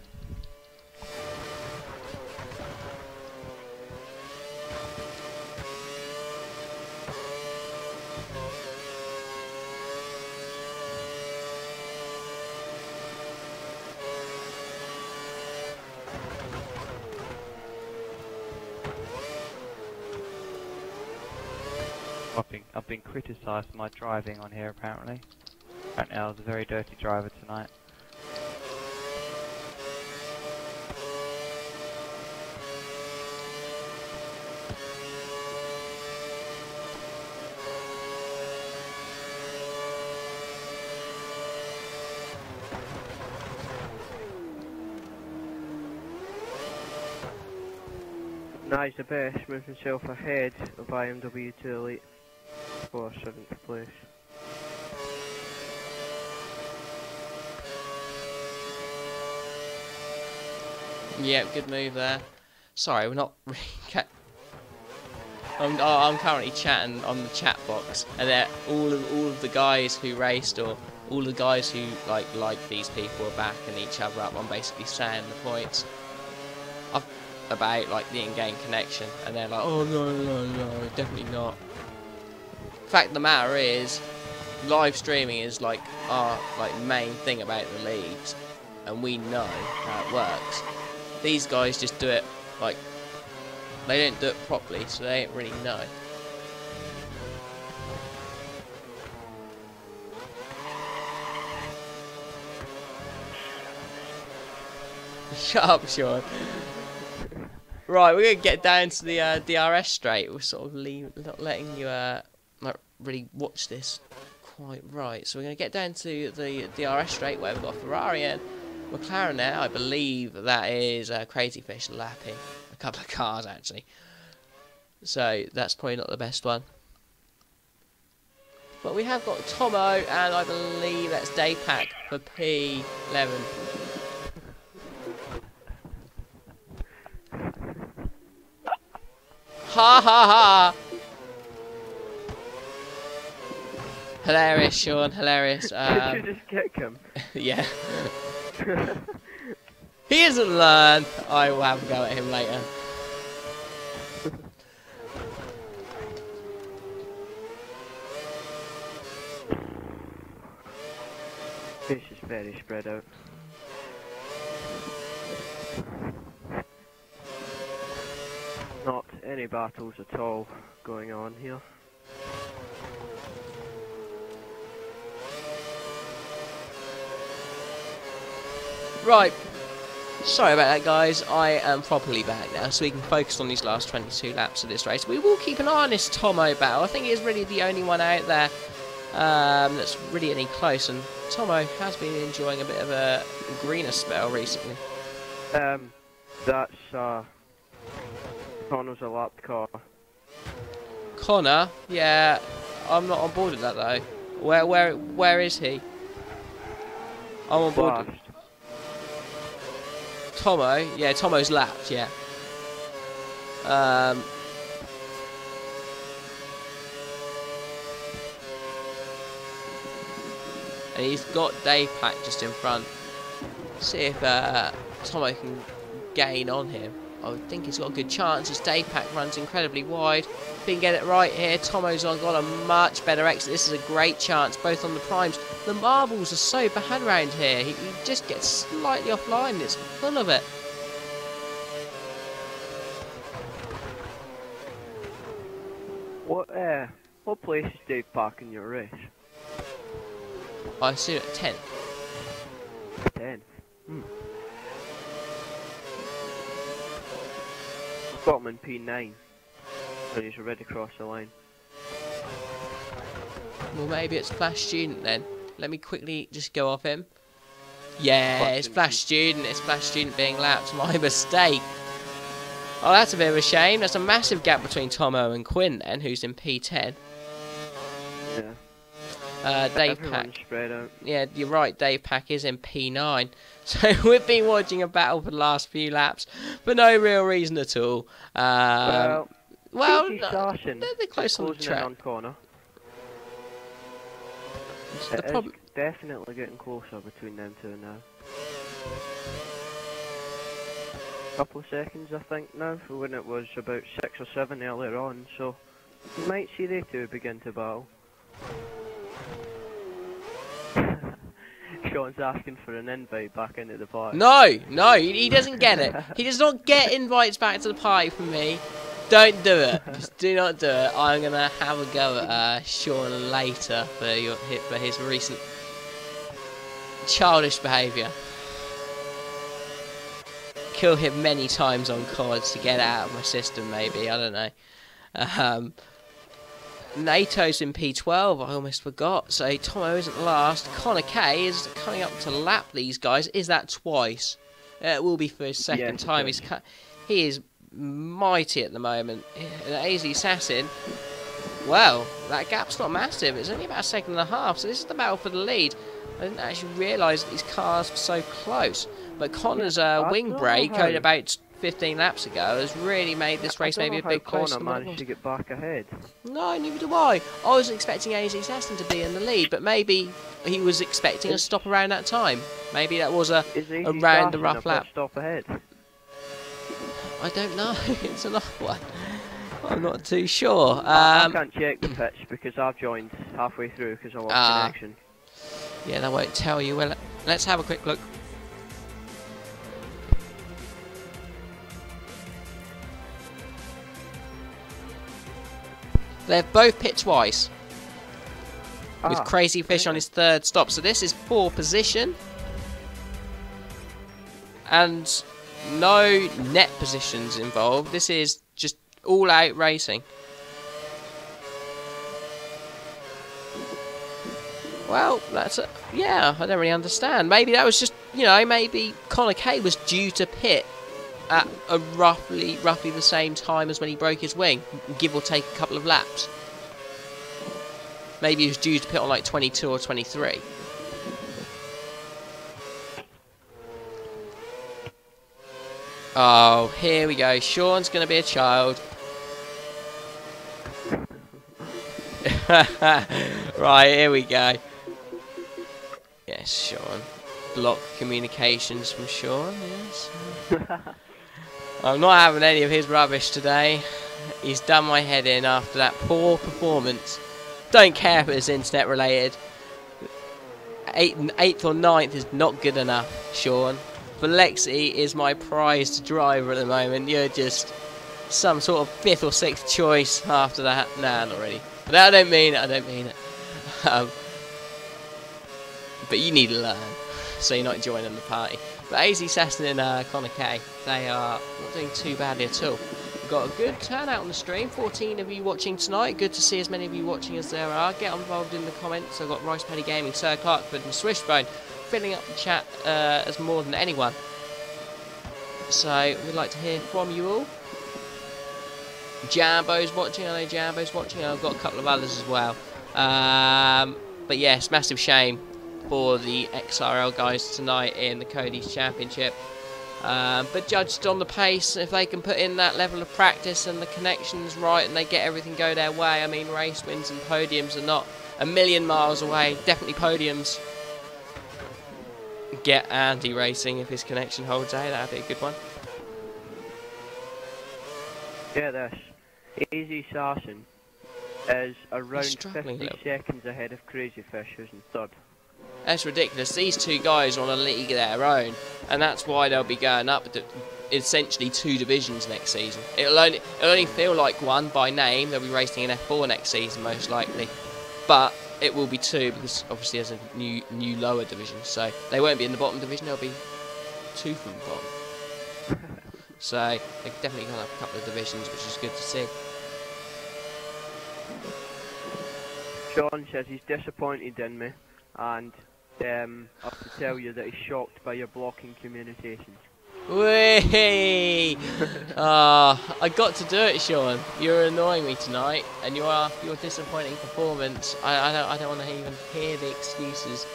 I've been criticised for my driving on here apparently. Apparently I was a very dirty driver tonight. Ni's the best, moves himself ahead of IMW2 Elite for 7th place. Yep, good move there. Sorry, we're not really I'm currently chatting on the chat box, and they're all of the guys who raced, or all the guys who like these people are backing each other up. I'm basically saying the points about like the in-game connection, and they're like, oh no, definitely not. Fact of the matter is, live streaming is like our main thing about the leagues, and we know how it works. These guys just do it like they don't do it properly, so they don't really know. Shut up, Sean. Right, we're gonna get down to the DRS straight. We're sort of not letting you not really watch this quite right. So we're gonna get down to the DRS straight where we've got Ferrari and McLaren there. I believe that is Crazy Fish lapping a couple of cars actually. So that's probably not the best one. But we have got Tomo, and I believe that's Daypack for P11. Ha ha ha! Hilarious, Sean, hilarious. Did you just kick him? Yeah. He hasn't learned. I will have a go at him later. Fish is very spread out. Not any battles at all going on here. Right. Sorry about that, guys. I am properly back now, so we can focus on these last 22 laps of this race. We will keep an eye on this Tomo battle. I think he's really the only one out there that's really any close, and Tomo has been enjoying a bit of a greener spell recently. That's Connor's a lap car. Connor, yeah, I'm not on board with that though. Where is he? I'm on board. Last. Tomo, yeah, Tomo's lapped, yeah. And he's got Dave Pack just in front. See if Tomo can gain on him. I would think he's got a good chance as Dave Pack runs incredibly wide. If he can get it right here, Tomo's got a much better exit. This is a great chance, both on the primes. The marbles are so bad around here. He just gets slightly offline and it's full of it. What place is Dave Pack in your race? I assume at 10th. 10th. Got him in P9 and he's already crossed the line. Well, maybe it's Flash Student then. Let me quickly just go off him. Yeah, it's Flash Student. It's Flash Student being lapped. My mistake. Oh, that's a bit of a shame. There's a massive gap between Tomo and Quinn then, who's in P10. Yeah. Dave Pack. Spread out. Yeah, you're right. Dave Pack is in P9. So we've been watching a battle for the last few laps for no real reason at all. Well, they're close on the track. On corner. The definitely getting closer between them two now. Couple of seconds, I think, now, for when it was about 6 or 7 earlier on. So you might see they two begin to battle. Sean's asking for an invite back into the party. No, he doesn't get it. He does not get invites back to the party from me. Don't do it. Just do not do it. I'm gonna have a go at Sean later for his recent childish behaviour. Kill him many times on CODs to get out of my system. Maybe, I don't know. NATO's in P12, I almost forgot. So Tomo isn't last. Connor K is coming up to lap these guys. Is that twice? It will be for his second time. He is mighty at the moment. AZ Assassin, well, that gap's not massive. It's only about a second and a half. So this is the battle for the lead. I didn't actually realise that these cars were so close. But Connor's wing brake only about 15 laps ago has really made this race maybe a bit closer. Connor managed to get back ahead. No, neither do I. I was expecting AZ Assassin to be in the lead, but maybe he was expecting a stop around that time. Maybe that was around the rough lap. Stop ahead? I don't know. It's another one. I'm not too sure. I can't check the pitch because I've joined halfway through because I lost connection. Yeah, that won't tell you. Well, let's have a quick look. They've both pit twice, with Crazy Fish on his third stop. So this is poor position, and no net positions involved. This is just all-out racing. Well, yeah, I don't really understand. Maybe that was just, maybe Connor K was due to pit at a roughly the same time as when he broke his wing, give or take a couple of laps. Maybe he was due to pit on like 22 or 23. Oh, here we go. Sean's going to be a child. Right, here we go. Yes, Sean. Block communications from Sean, yes. I'm not having any of his rubbish today. He's done my head in after that poor performance. Don't care if it's internet related. 8th or 9th is not good enough, Sean. Alexi is my prized driver at the moment. You're just some sort of 5th or 6th choice after that. Nah, not really. But I don't mean it. But you need to learn, so you're not joining the party. But AZ Assassin and Connor K, they are not doing too badly at all. We've got a good turnout on the stream, 14 of you watching tonight. Good to see as many of you watching as there are. Get involved in the comments. I've got Rice Paddy Gaming, Sir Clarkford and Swishbone filling up the chat as more than anyone. So we'd like to hear from you all. Jambo's watching, I know Jambo's watching, I've got a couple of others as well. But yes, massive shame for the XRL guys tonight in the Cody's Championship. But judged on the pace, if they can put in that level of practice and the connections right and they get everything go their way, I mean, race wins and podiums are not a million miles away. Definitely podiums. Get Andy racing if his connection holds out. That'd be a good one. Get this. Easy Sarson is around struggling 50 seconds ahead of Crazy Fish, who's in third. That's ridiculous. These two guys are on a league of their own, and that's why they'll be going up to essentially 2 divisions next season. It'll only feel like one by name. They'll be racing in F4 next season most likely, but it will be 2 because obviously there's a new lower division, so they won't be in the bottom division. They'll be 2 from the bottom. So they've definitely gone up a couple of divisions, which is good to see. Sean says he's disappointed in me, and I have to tell you that he's shocked by your blocking communications. Whee! I got to do it, Sean. You're annoying me tonight, and your disappointing performance. I don't want to even hear the excuses.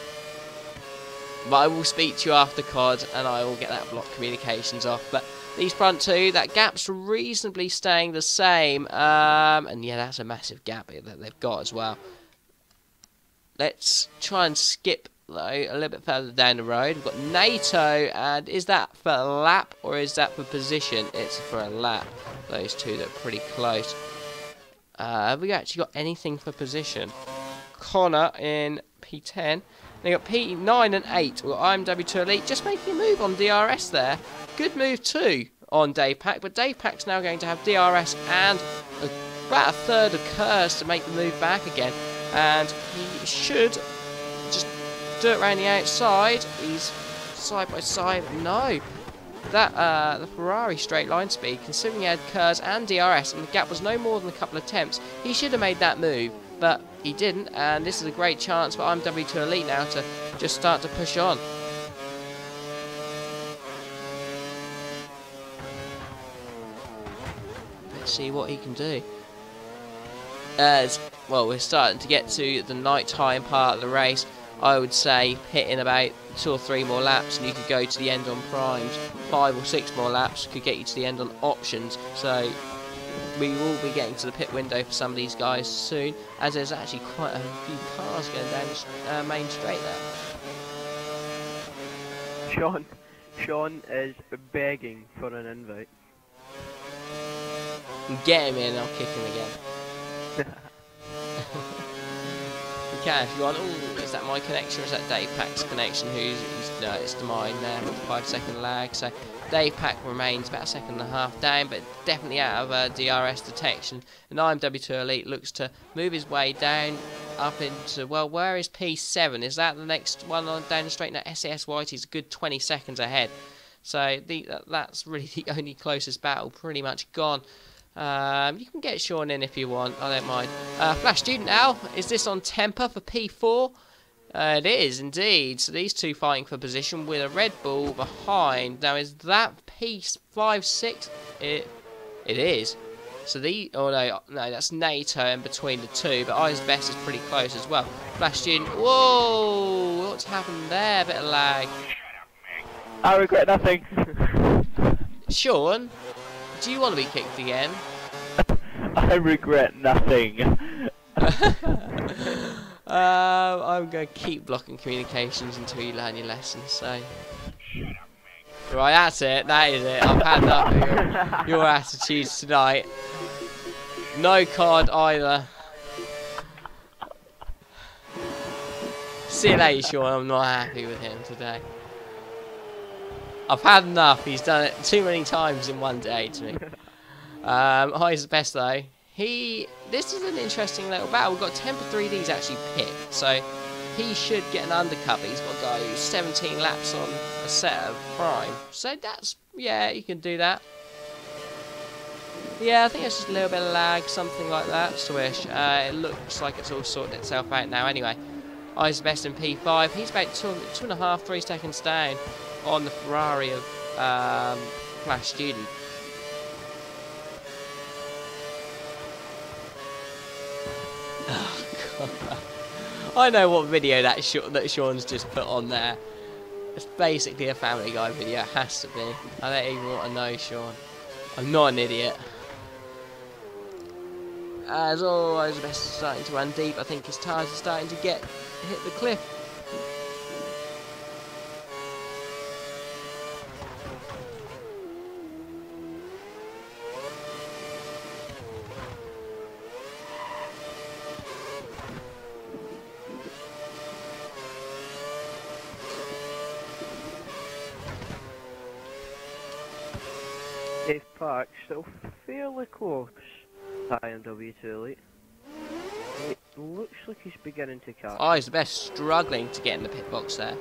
But I will speak to you after COD, and I will get that block communications off. But these front 2, that gap's reasonably staying the same, and yeah, that's a massive gap that they've got as well. Let's try and skip though a little bit further down the road. We've got NATO, and is that for a lap or is that for position? It's for a lap. Those two that are pretty close. Have we actually got anything for position? Connor in P10. They got P9 and 8. Well, IMW2 Elite just making a move on DRS there. Good move too on Dave Pack, but Dave Pack's now going to have DRS and about a third of Kerrs to make the move back again. And he should just do it around the outside. He's side by side. No. That the Ferrari straight line speed, considering he had Kerrs and DRS and the gap was no more than a couple of attempts, he should have made that move, but he didn't, and this is a great chance for IMW2 Elite now to just start to push on. Let's see what he can do. As well, we're starting to get to the night-time part of the race. I would say hit in about 2 or 3 more laps and you could go to the end on primes. 5 or 6 more laps could get you to the end on options. So we will be getting to the pit window for some of these guys soon, as there's actually quite a few cars going down the main straight there. Sean is begging for an invite. Get him in, I'll kick him again. You can if you want. Ooh, is that my connection or is that Dave Pack's connection? No, it's mine there. 5-second lag. So Dave Pack remains about 1.5 seconds down, but definitely out of DRS detection. And IMW2 Elite looks to move his way down up into, well, where is P7? Is that the next one on down the straight? Now SAS Whitey's a good 20 seconds ahead. So that's really the only closest battle pretty much gone. You can get Sean in if you want, I don't mind. Flash Student now, is this on temper for P4? It is indeed. So these two fighting for position with a Red Bull behind. Now is that P5, 6? It is. So no, that's NATO in between the two, but I's Best is pretty close as well. Flash Student, whoa, what's happened there? Bit of lag. I regret nothing. Sean, do you want to be kicked again? I regret nothing. I'm going to keep blocking communications until you learn your lesson, so... Right, that's it, that is it. I've had enough of your attitudes tonight. No card either. See you later, Sean, I'm not happy with him today. I've had enough, he's done it too many times in one day to me. I's Best though. This is an interesting little battle. We've got Temper 3D's actually picked, so he should get an undercut, but he's got to go 17 laps on a set of prime. So that's, yeah, you can do that. Yeah, I think it's just a little bit of lag, something like that. Swish. It looks like it's all sorted itself out now anyway. I's Best in P5. He's about 2.5, 3 seconds down on the Ferrari of Flash Student. Oh, I know what video that Sean's just put on there. It's basically a Family Guy video. It has to be. I don't even want to know, Sean. I'm not an idiot. As always, the best is starting to run deep. I think his tyres are starting to hit the cliff. Safe Park still fairly close. IMW to elite. It looks like he's beginning to catch. Oh, he's the best, struggling to get in the pit box there.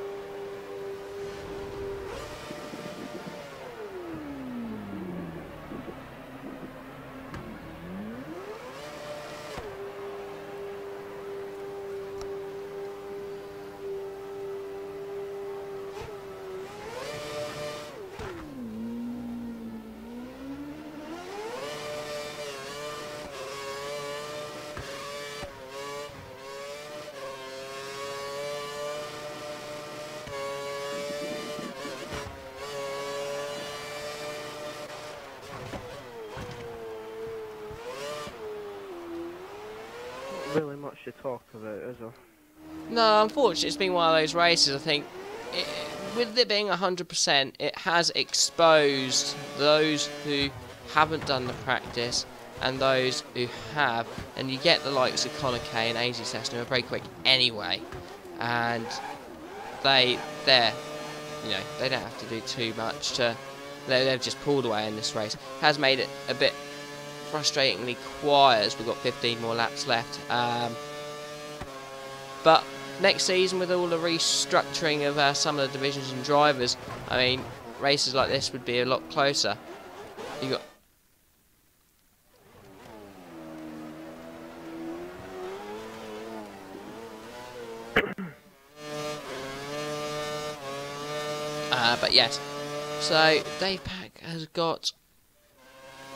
Really much to talk about, is there? No, unfortunately, it's been one of those races. I think, with it being 100%, it has exposed those who haven't done the practice and those who have. And you get the likes of Connor Kay and AZ Cessna who are very quick anyway, and they don't have to do too much to. They've just pulled away in this race. Has made it a bit frustratingly quiet as we've got 15 more laps left. But next season, with all the restructuring of some of the divisions and drivers, I mean, races like this would be a lot closer. You got but yes, so Dave Pack has got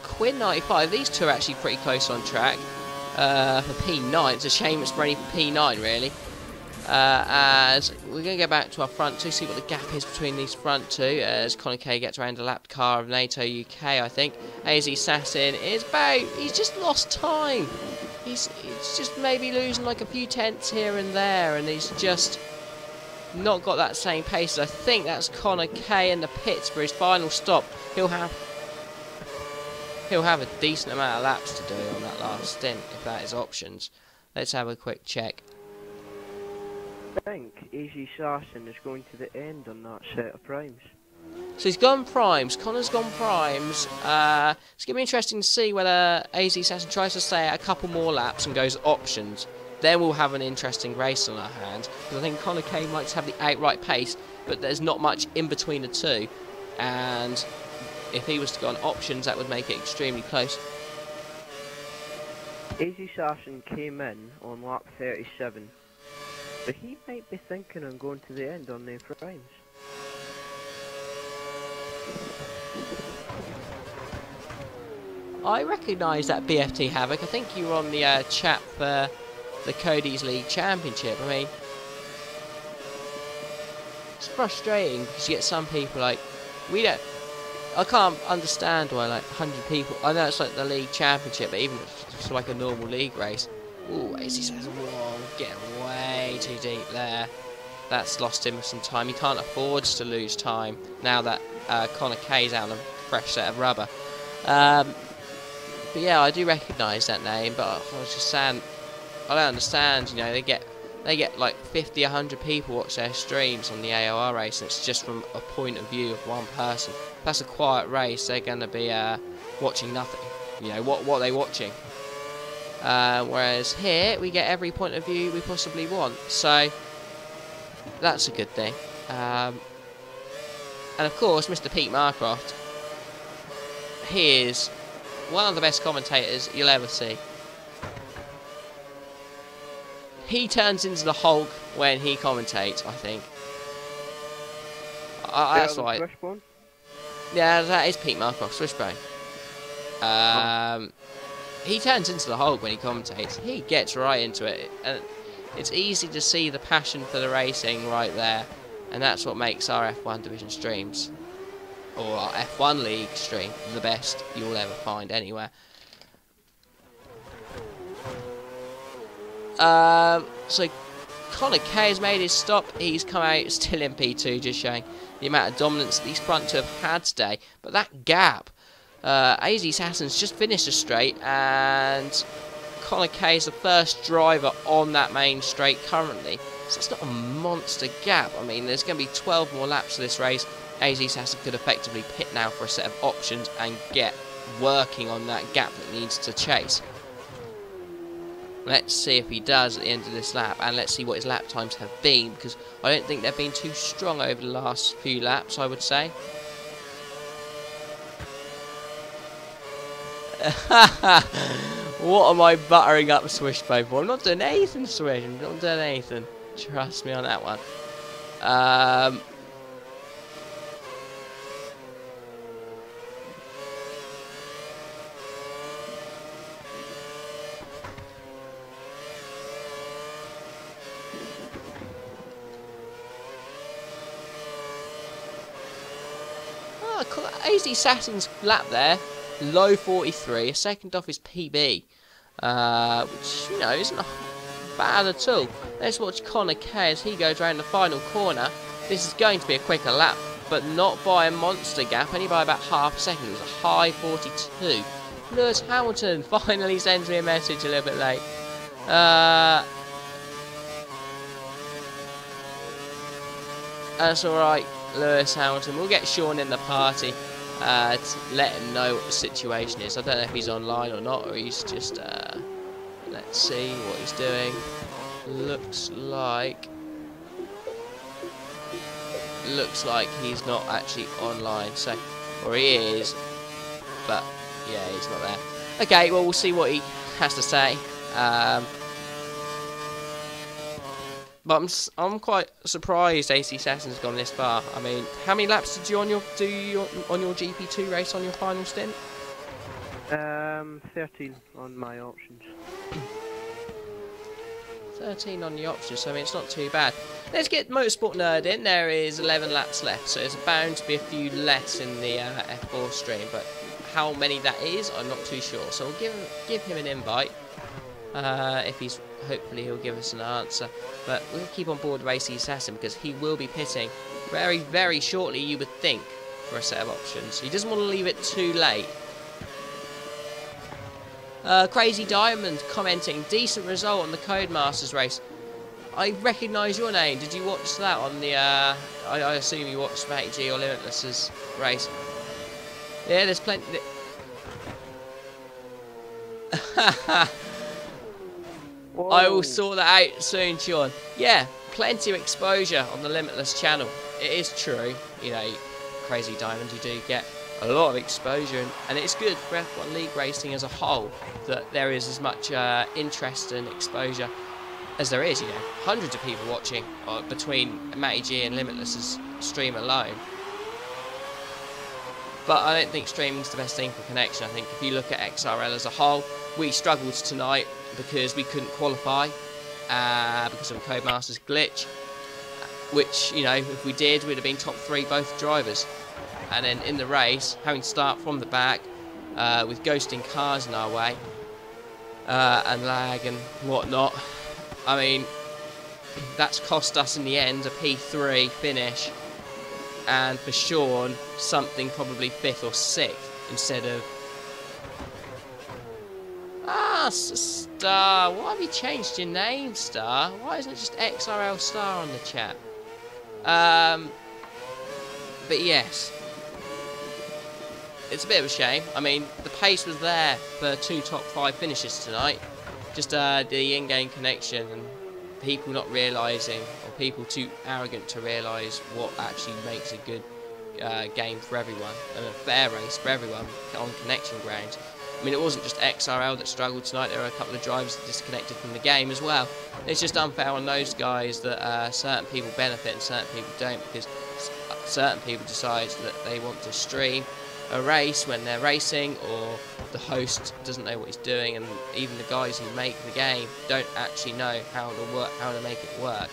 Quinn 95. These two are actually pretty close on track for P9. It's a shame it's only for P9 really. As we're going to go back to our front two, see what the gap is between these front two as Connor Kay gets around a lapped car of NATO UK, I think. AZ Sassin is about, he's just lost time. He's just maybe losing like a few tenths here and there, and he's just not got that same pace. I think that's Connor Kay in the pits for his final stop. He'll have a decent amount of laps to do on that last stint, if that is options. Let's have a quick check. I think AZ Sassin is going to the end on that set of primes. So he's gone primes, Connor's gone primes. It's going to be interesting to see whether AZ Sassin tries to stay at a couple more laps and goes options. Then we'll have an interesting race on our hands, because I think Connor Kay might have the outright pace, but there's not much in between the two, and if he was to go on options, that would make it extremely close. AZ Sassin came in on lap 37, but he might be thinking on going to the end on the primes. I recognise that BFT Havoc. I think you were on the chat for the Cody's League Championship. I mean, it's frustrating because you get some people like, I can't understand why like 100 people, I know it's like the League Championship, but even if it's like a normal league race, ooh, AZ says, whoa, getting way too deep there. That's lost him some time. He can't afford to lose time now that Connor Kay's out on a fresh set of rubber. But yeah, I do recognise that name, but I was just saying, I don't understand, you know, they get like 50, 100 people watch their streams on the AOR race, and it's just from a point of view of one person. If that's a quiet race, they're going to be watching nothing. You know, what are they watching? Whereas here, we get every point of view we possibly want, so that's a good thing. And of course, Mr. Pete Marcroft, he is one of the best commentators you'll ever see. He turns into the Hulk when he commentates, I think. That's why. Yeah, that is Pete Marcroft, Swishbone. he turns into the Hulk when he commentates. He gets right into it, and it's easy to see the passion for the racing right there, and that's what makes our F1 division streams, or our F1 league stream, the best you'll ever find anywhere. So Connor K has made his stop. He's come out still in P2, just showing the amount of dominance that these front two have had today. But that gap, AZ Assassin's just finished a straight, and Connor K is the first driver on that main straight currently. So it's not a monster gap. I mean, there's going to be 12 more laps of this race. AZ Assassin could effectively pit now for a set of options and get working on that gap that needs to chase. Let's see if he does at the end of this lap, and let's see what his lap times have been, because I don't think they've been too strong over the last few laps, I would say. What am I buttering up Swishbone for? I'm not doing anything, Swish. I'm not doing anything. Trust me on that one. AZ Assassin's lap there, low 43, a second off his PB, which, you know, isn't bad at all. Let's watch Connor K as he goes around the final corner. This is going to be a quicker lap, but not by a monster gap, only by about half a second. It was a high 42. Lewis Hamilton finally sends me a message a little bit late. That's alright, Lewis Hamilton. We'll get Sean in the party to let him know what the situation is. I don't know if he's online or not, or he's just let's see what he's doing. Looks like he's not actually online, so, or he is, but yeah, he's not there. Okay, well, we'll see what he has to say. But I'm quite surprised AC Assassin's gone this far. I mean, how many laps did you on your GP2 race on your final stint? 13 on my options. 13 on the options, so I mean, it's not too bad. Let's get Motorsport Nerd in. There is 11 laps left, so there's bound to be a few less in the F4 stream, but how many that is, I'm not too sure. So we'll give him an invite. If he's, hopefully he'll give us an answer, but we'll keep on board Racy Assassin because he will be pitting very, very shortly, you would think, for a set of options. He doesn't want to leave it too late. Crazy Diamond commenting, decent result on the Codemasters race. I recognise your name. Did you watch that on the, I assume you watched Matty G or Limitless's race? Yeah, there's plenty. I will sort that out soon, Sean. Yeah, plenty of exposure on the Limitless channel. It is true, you know, Crazy Diamond, you do get a lot of exposure, and it's good for F1 League racing as a whole that there is as much interest and exposure as there is, you know. Hundreds of people watching between Matty G and Limitless's stream alone. But I don't think streaming's the best thing for connection. I think if you look at XRL as a whole, we struggled tonight because we couldn't qualify because of a Codemasters glitch, which, you know, if we did, we'd have been top 3 both drivers. And then in the race, having to start from the back with ghosting cars in our way and lag and whatnot, I mean, that's cost us in the end a P3 finish, and for Sean, something probably 5th or 6th instead of... Star, why have you changed your name, Star? Why isn't it just XRL Star on the chat? But yes, it's a bit of a shame. I mean, the pace was there for 2 top 5 finishes tonight. Just the in-game connection and people not realising, or people too arrogant to realise what actually makes a good game for everyone and a fair race for everyone on connection grounds. I mean, it wasn't just XRL that struggled tonight. There were a couple of drivers that disconnected from the game as well. It's just unfair on those guys that certain people benefit and certain people don't, because certain people decide that they want to stream a race when they're racing, or the host doesn't know what he's doing, and even the guys who make the game don't actually know how to make it work.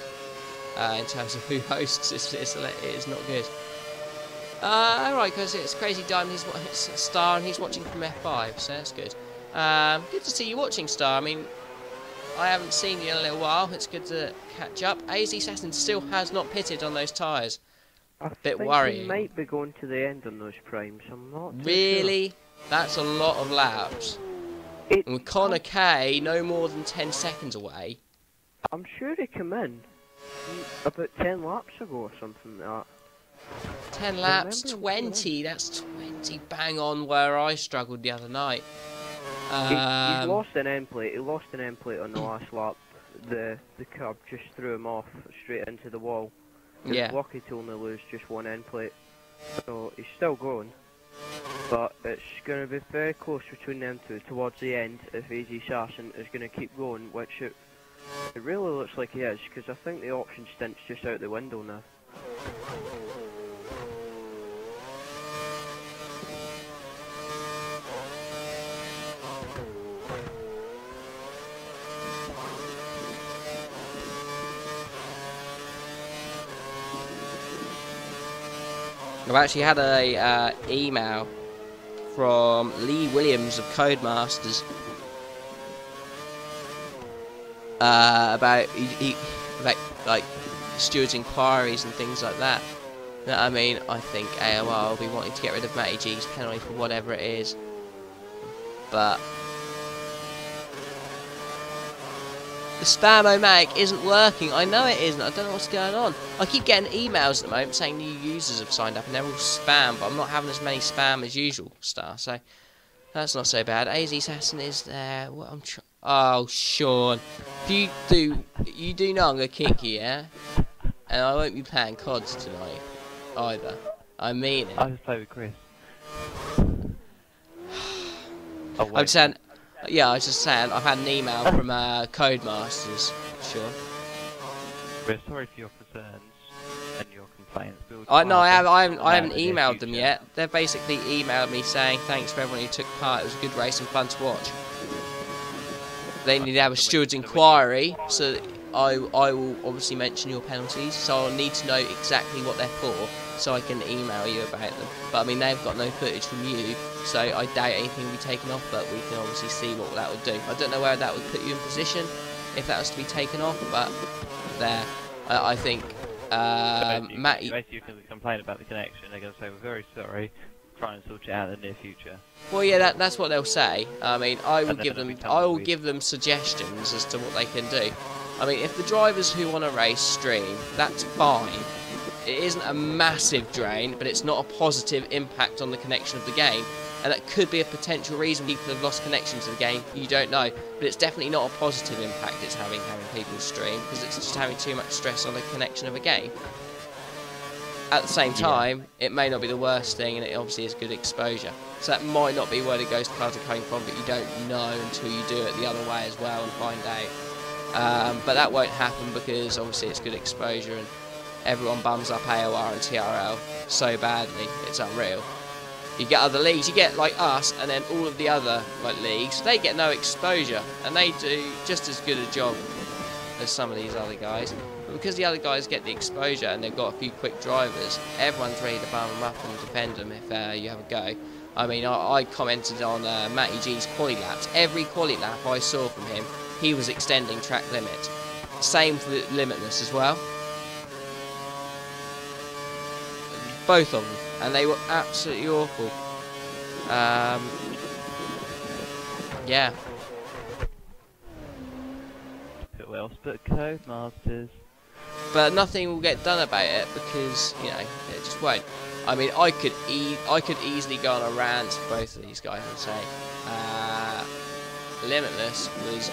In terms of who hosts, it is not good. Alright, because it's Crazy Diamond, he's Star, and he's watching from F5, so that's good. Good to see you watching, Star. I mean, I haven't seen you in a little while. It's good to catch up. AZ Assassin still has not pitted on those tyres. Bit worrying. He might be going to the end on those primes. I'm not too Really? sure. That's a lot of laps. And with Connor K no more than 10 seconds away. I'm sure he came in about 10 laps ago or something like that. 10 laps, 20. That's 20 bang on where I struggled the other night. He's lost an end plate. He lost an end plate on the last lap. The curb just threw him off straight into the wall. Yeah. He's lucky to only lose just one end plate. So he's still going. But it's going to be very close between them two towards the end if AZ Assassin is going to keep going, which it really looks like he is, because I think the option stint's just out the window now. I've actually had a email from Lee Williams of Codemasters about like stewards' inquiries and things like that. I mean, I think AOR will be wanting to get rid of Matty G's penalty for whatever it is, but the spam-o-matic isn't working. I know it isn't. I don't know what's going on. I keep getting emails at the moment saying new users have signed up and they're all spam, but I'm not having as many spam as usual, Star. So that's not so bad. AZ Assassin is there. What oh, Sean, if you do know I'm gonna kick you, yeah? And I won't be playing CODs tonight either. I mean it. I just play with Chris. I'm saying. Yeah, I was just saying, I've had an email from Codemasters, sure. We're sorry for your concerns and your complaints. No, I haven't emailed them yet. They've basically emailed me saying thanks for everyone who took part. It was a good race and fun to watch. They need to have a steward's inquiry, so I will obviously mention your penalties. So I'll need to know exactly what they're for, so I can email you about them. But I mean, they've got no footage from you, so I doubt anything will be taken off, but we can obviously see what that would do. I don't know where that would put you in position, if that was to be taken off, but there. I think, Matty... Basically, you can complain about the connection, they're going to say, we're very sorry, try and sort it out in the near future. Well, yeah, that's what they'll say. I mean, I will give them suggestions as to what they can do. I mean, if the drivers who want to race stream, that's fine. It isn't a massive drain, but it's not a positive impact on the connection of the game. And that could be a potential reason people have lost connection to the game. You don't know. But it's definitely not a positive impact it's having people stream, because it's just having too much stress on the connection of a game. At the same time, it may not be the worst thing, and it obviously is good exposure. So that might not be where the ghost cards are coming from, but you don't know until you do it the other way as well and find out. But that won't happen because obviously it's good exposure, and everyone bums up AOR and TRL so badly, it's unreal. You get other leagues, you get like us, and then all of the other like leagues, they get no exposure, and they do just as good a job as some of these other guys. But because the other guys get the exposure and they've got a few quick drivers, everyone's ready to bum them up and defend them if you have a go. I mean, I commented on Matty G's quali laps. Every quali lap I saw from him, he was extending track limit. Same for Limitless as well. Both of them, and they were absolutely awful. Yeah. Who else but Codemasters? But nothing will get done about it because, you know, it just won't. I mean, I could easily go on a rant to both of these guys and say Limitless was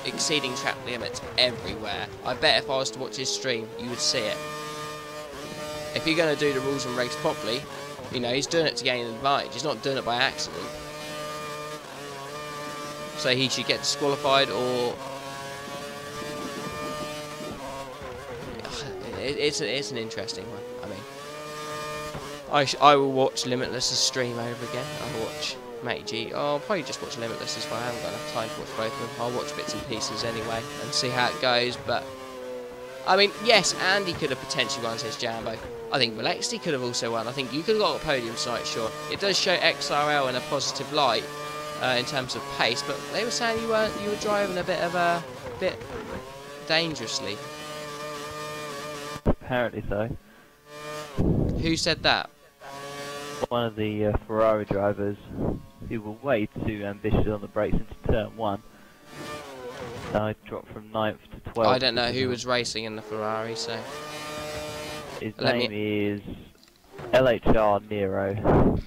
exceeding track limits everywhere. I bet if I was to watch his stream, you would see it. If you're going to do the rules and regs properly, you know, he's doing it to gain an advantage. He's not doing it by accident. So he should get disqualified, or it's an interesting one. I mean, I will watch Limitless's stream over again. I'll watch Matey G. Oh, I'll probably just watch Limitless as well. I haven't got enough time to watch both of them. I'll watch bits and pieces anyway and see how it goes. But I mean, yes, Andy could have potentially won his Jambo. I think Valexi could have also won. I think you could have got a podium tonight, sure. It does show XRL in a positive light in terms of pace, but they were saying you were driving a bit dangerously. Apparently so. Who said that? One of the Ferrari drivers who were way too ambitious on the brakes into turn 1. I dropped from 9th to 12th. I don't know who was racing in the Ferrari, so... His name is LHR Nero.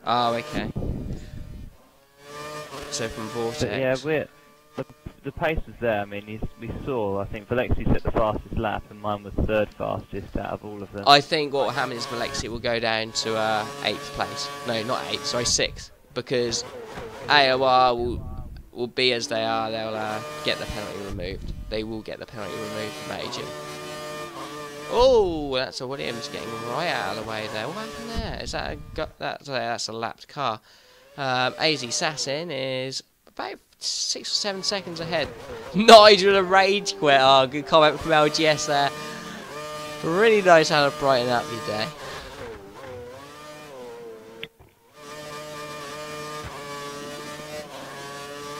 Oh, okay. So from Vortex. But yeah, the pace was there. I mean, we saw, I think Valexi set the fastest lap and mine was 3rd fastest out of all of them. I think what will happen is Valexi will go down to 8th place. No, not 8th, sorry, 6th. Because AOR will be as they are. They'll get the penalty removed. They will get the penalty removed from Agent. Oh, that's a Williams getting right out of the way there. What happened there? Is that that's a lapped car? AZ Assassin is about 6 or 7 seconds ahead. Nigel a rage quit. Oh, good comment from LGS there. Really nice how to brighten up your day.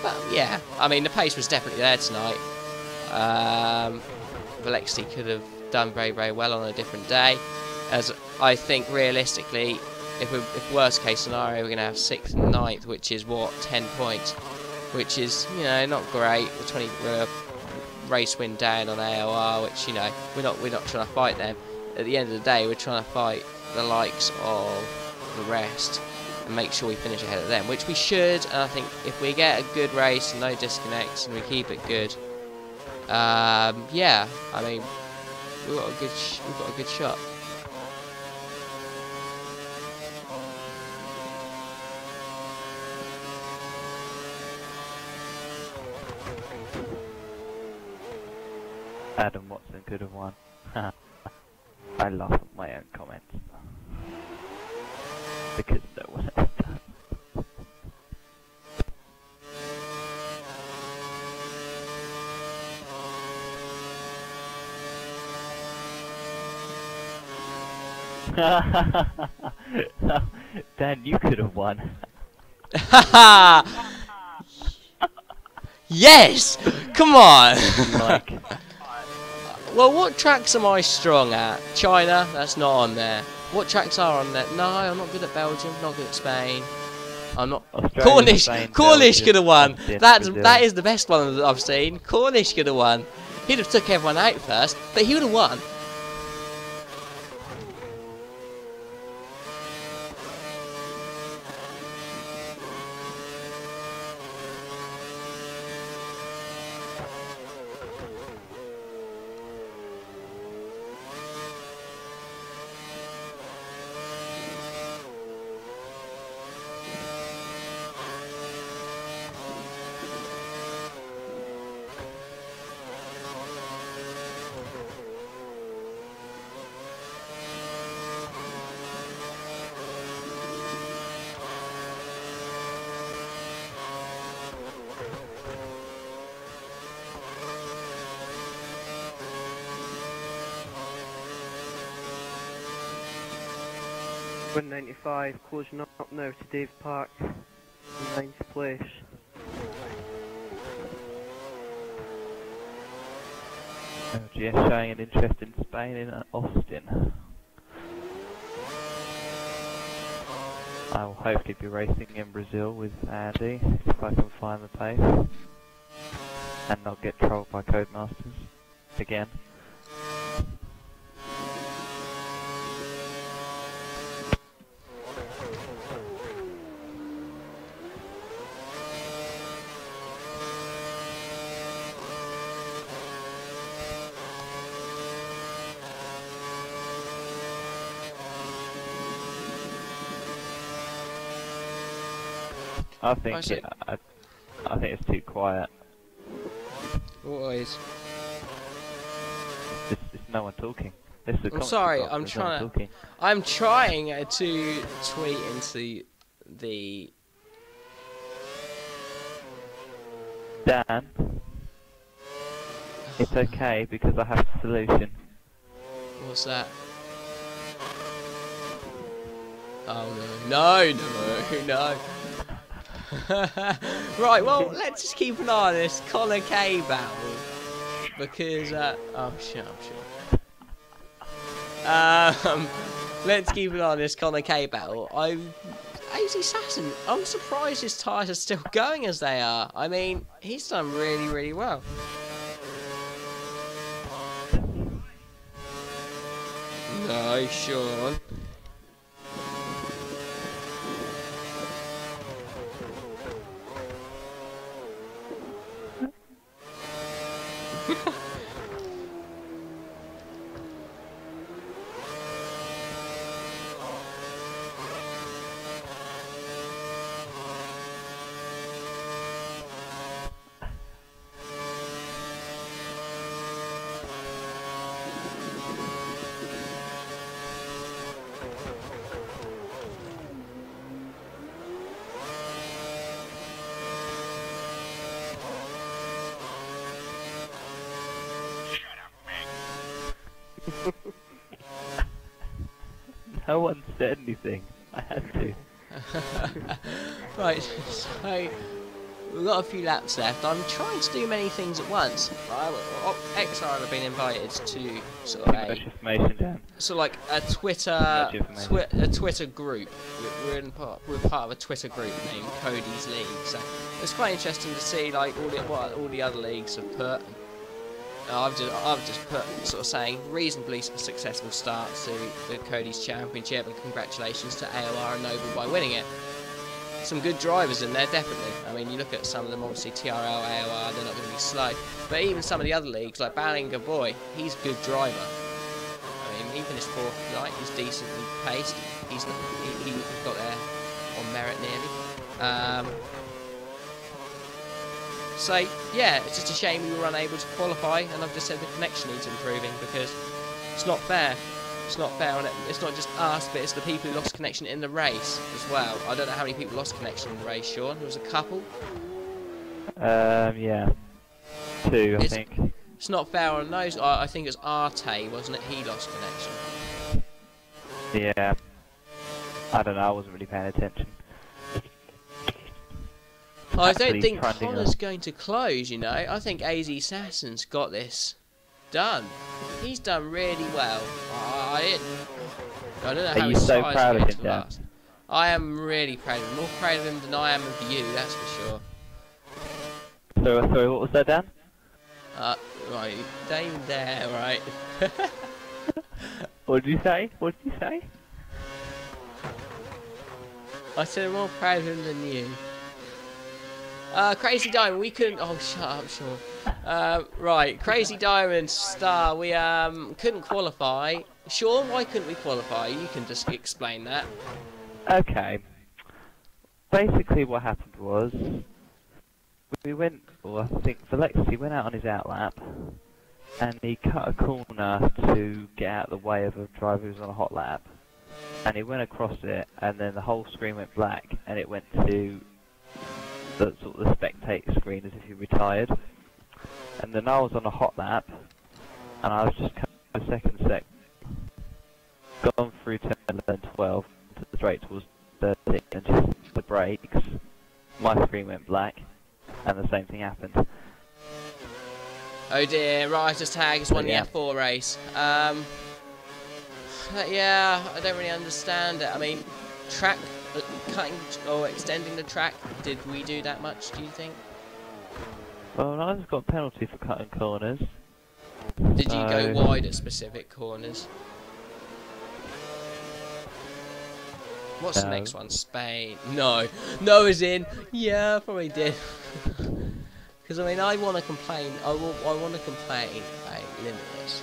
But yeah, I mean the pace was definitely there tonight. Valexi could have done very, very well on a different day. As I think realistically, if worst case scenario, we're going to have 6th and 9th, which is what, 10 points, which is, you know, not great. We're a race win down on AOR, which, you know, we're not trying to fight them. At the end of the day, we're trying to fight the likes of the rest and make sure we finish ahead of them, which we should. And I think if we get a good race and no disconnects and we keep it good, yeah, I mean, we've got a good shot. Adam Watson could have won. I laugh at my own comments. Because no one else does. Dan, you could have won. Yes! Come on! Like, well, what tracks am I strong at? China? That's not on there. What tracks are on there? No, I'm not good at Belgium, not good at Spain. I'm not... Australia, Cornish! Spain, Cornish Belgium, could have won! Brazil. That is the best one that I've seen. Cornish could have won. He'd have took everyone out first, but he would have won. .195 closing up now to Dave Park in 9th place. LGS showing an interest in Spain in Austin. I will hopefully be racing in Brazil with Andy if I can find the pace and not get trolled by Codemasters again. I think I think it's too quiet. Always. It's no one talking. This is a I'm commentary sorry, box, I'm that's what trying. talking. I'm trying to tweet into the. Dan, it's okay because I have a solution. What's that? Oh no, no. Right, well, let's just keep an eye on this Connor K battle because oh shit, I'm sure. Let's keep an eye on this Connor K battle. AZ Assassin, I'm surprised his tyres are still going as they are. I mean, he's done really, really well. Nice, Sean. No one said anything. I had to. Right, so we've got a few laps left. I'm trying to do many things at once. XRL have been invited to sort of Too much information, Dan. so like a Twitter group. We're part of a Twitter group named Cody's League. So it's quite interesting to see like what all the other leagues have put. I've just put sort of saying reasonably successful start to the Cody's Championship and congratulations to AOR and Noble by winning it. Some good drivers in there, definitely. I mean, you look at some of them, obviously TRL, AOR, they're not going to be slow. But even some of the other leagues, like Ballinger Boy, he's a good driver. I mean, he finished 4th tonight, he's decently paced. He got there on merit nearly. So, yeah, it's just a shame we were unable to qualify, and I've just said the connection needs improving because it's not fair. It's not fair on it. It's not just us, but it's the people who lost connection in the race as well. I don't know how many people lost connection in the race, Sean. There was a couple. Yeah. 2, I think. It's not fair on those. I think it was Arte, wasn't it? He lost connection. Yeah. I don't know, I wasn't really paying attention. I don't think Connor's going to close, you know. I think AZ Assassin's got this done. He's done really well. I don't know how Are you so proud of him, Dan? I am really proud of him. More proud of him than I am of you, that's for sure. Sorry, what was that, Dan? Right, don't even dare, right? What did you say? What did you say? I said I'm more proud of him than you. Crazy Diamond, we couldn't. Oh, shut up, Sean. Right, Crazy Diamond Star, we couldn't qualify. Sean, why couldn't we qualify? You can just explain that. Okay. Basically, what happened was we went. Well, I think Velexi went out on his outlap, and he cut a corner to get out of the way of a driver who was on a hot lap, and he went across it, and then the whole screen went black, and it went to the sort of the spectator screen as if he retired. And then I was on a hot lap, and I was just coming the second sec, gone through 10, 11, 12 to the straight towards 13, and just the brakes, my screen went black, and the same thing happened. Oh dear, Riser's Tag has won the F4 race. Yeah, I don't really understand it. I mean, track cutting or extending the track, did we do that much, do you think? Well, I just got a penalty for cutting corners. Did you go wide at specific corners? What's the next one? Spain? No. No as in, yeah, I probably did. Because, I mean, I want to complain, I want to complain about Limitless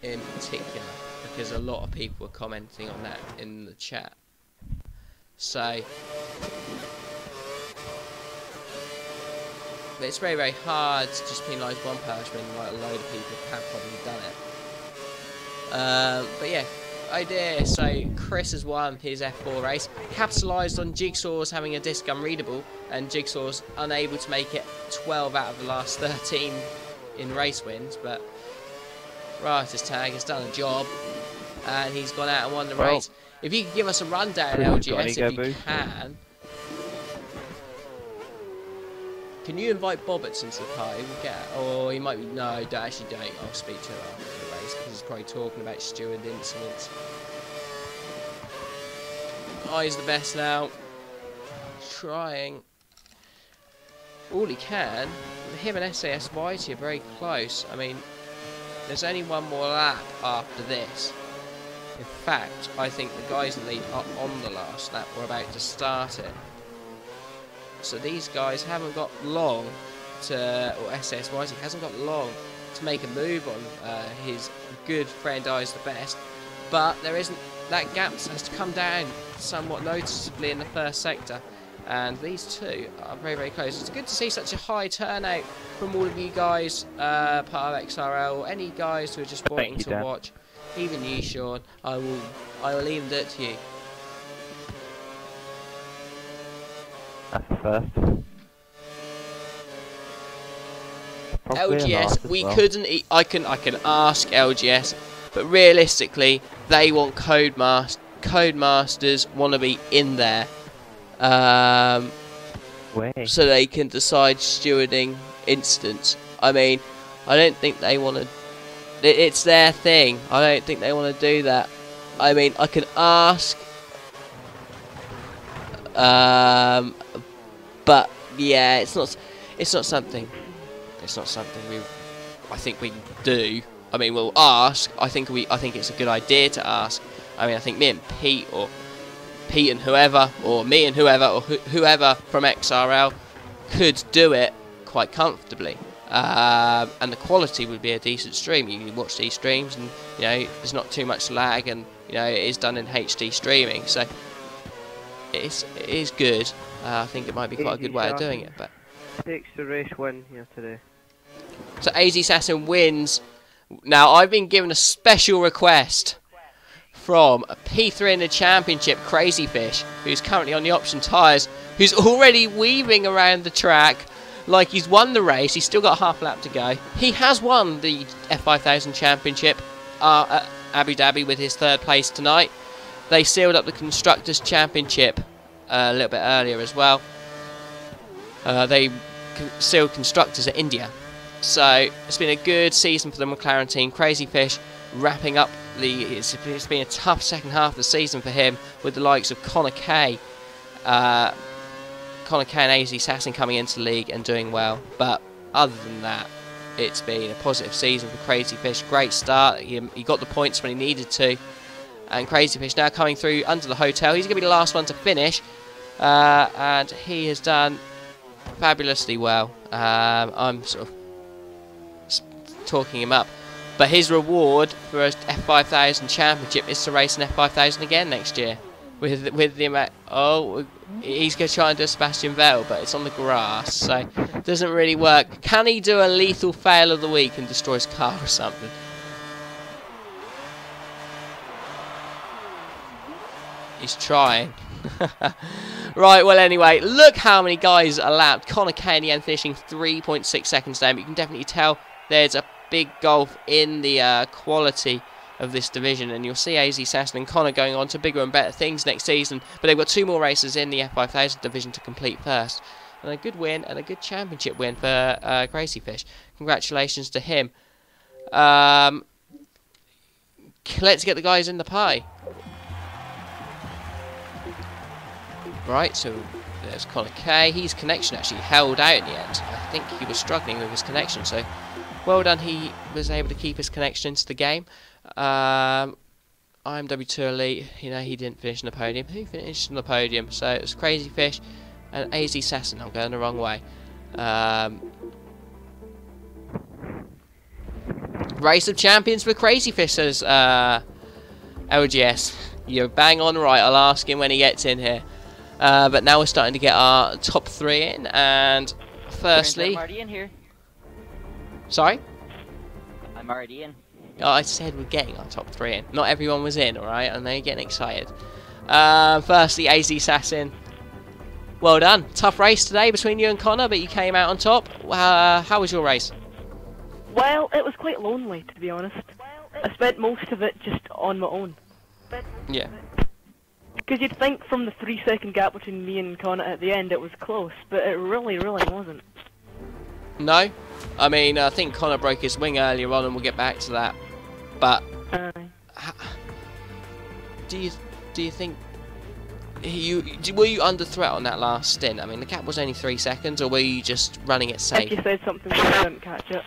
in particular, because a lot of people were commenting on that in the chat. So, but it's very, very hard to just penalise one person when like a load of people have probably done it. But yeah, idea. So Chris has won his F4 race, capitalised on Jigsaw's having a disc unreadable, and Jigsaw's unable to make it 12 out of the last 13 in race wins. But Riotous Tag has done a job, and he's gone out and won the race. If you could give us a rundown, LGS, if you can. Can you invite Bobbits into the party? Or he might be... No, don't. I'll speak to him after the race, because he's probably talking about steward incidents. Oh, he's the best now. Trying all he can. Him and SAS Whitey are very close. I mean, there's only one more lap after this. In fact, I think the guys in the lead are on the last lap. We're about to start it. So these guys haven't got long to, or SAS Whitey hasn't got long to make a move on his good friend I's the best. But there isn't, that gap has to come down somewhat noticeably in the first sector. And these two are very, very close. It's good to see such a high turnout from all of you guys, part of XRL, or any guys who are just wanting to watch. Even you, Sean. I will even do it to you. That's the first. LGS, we couldn't. I can ask LGS, but realistically, they want Codemasters want to be in there, so they can decide stewarding instance. I mean, I don't think they want to. It's their thing. I don't think they want to do that. I mean, I can ask. But yeah, it's not something I think we can do. I mean, we'll ask. I think it's a good idea to ask. I mean, I think me and Pete and whoever, or me and whoever, or whoever from XRL could do it quite comfortably. And the quality would be a decent stream. You can watch these streams, and you know there's not too much lag, and you know it is done in HD streaming, so it is good. I think it might be quite a good way of doing it. But takes the race win here today. So AZ Assassin wins. Now I've been given a special request from a P3 in the championship, Crazy Fish, who's currently on the option tyres, who's already weaving around the track like he's won the race. He's still got half a lap to go. He has won the F5000 championship at Abu Dhabi with his third place tonight. They sealed up the Constructors' Championship a little bit earlier as well. They sealed Constructors at India. So it's been a good season for the McLaren team. Crazy Fish wrapping up it's been a tough second half of the season for him, with the likes of Connor Kay and AZ Assassin coming into the league and doing well. But other than that, it's been a positive season for Crazy Fish. Great start. He got the points when he needed to. And Crazy Fish now coming through under the hotel. He's going to be the last one to finish. And he has done fabulously well. I'm sort of talking him up. But his reward for a F5000 championship is to race an F5000 again next year. With the amount... Oh, he's going to try and do a Sebastian Vettel, but it's on the grass, so it doesn't really work. Can he do a lethal fail of the week and destroy his car or something? He's trying. Right, well anyway, look how many guys are lapped. Connor Kay in the end finishing 3.6 seconds down. But you can definitely tell there's a big gulf in the quality of this division, and you'll see AZ Assassin and Connor going on to bigger and better things next season. But they've got two more races in the F5000 division to complete first. And a good win, and a good championship win for Crazy Fish. Congratulations to him. Let's get the guys in the pie. Right, so there's Connor Kay. His connection actually held out in the end. I think he was struggling with his connection, so well done. He was able to keep his connection into the game. I'm W2 Elite. You know, he didn't finish on the podium. Who finished on the podium? So it was Crazy Fish and AZ Assassin. I'm going the wrong way. Race of Champions for Crazy Fish, says LGS. You're bang on right. I'll ask him when he gets in here. But now we're starting to get our top three in, and firstly... I'm already in here. Sorry? I'm already in. I said we're getting our top 3 in. Not everyone was in, alright? I know you're getting excited. Firstly, AZ Assassin. Well done. Tough race today between you and Connor, but you came out on top. How was your race? Well, it was quite lonely, to be honest. I spent most of it just on my own. Yeah. Because you'd think from the 3-second gap between me and Connor at the end it was close, but it really wasn't. No? I mean, I think Connor broke his wing earlier on, and we'll get back to that. But do you think were you under threat on that last stint? I mean, the gap was only 3 seconds, or were you just running it safe? If you said something, I didn't catch it.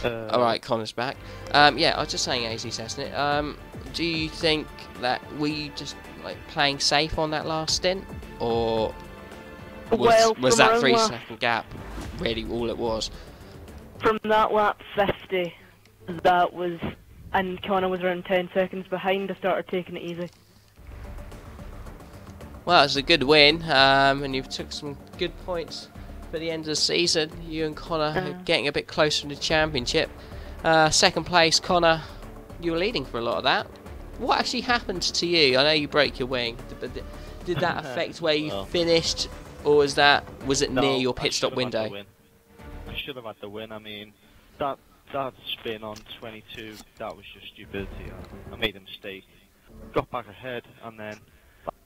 Alright, Connor's back. Yeah, I was just saying, AZ Assassin. Do you think that we just like playing safe on that last stint, or was that 3-second gap really all it was? From that lap 50, that was, and Connor was around 10 seconds behind, I started taking it easy. Well, it's a good win, and you've took some good points for the end of the season. You and Connor are getting a bit closer in the championship. Second place, Connor, you were leading for a lot of that. What actually happened to you? I know you broke your wing, but did that affect where you finished, or was it near your pit stop window? I should have had the win. I mean, that spin on 22, that was just stupidity. I made a mistake, got back ahead, and then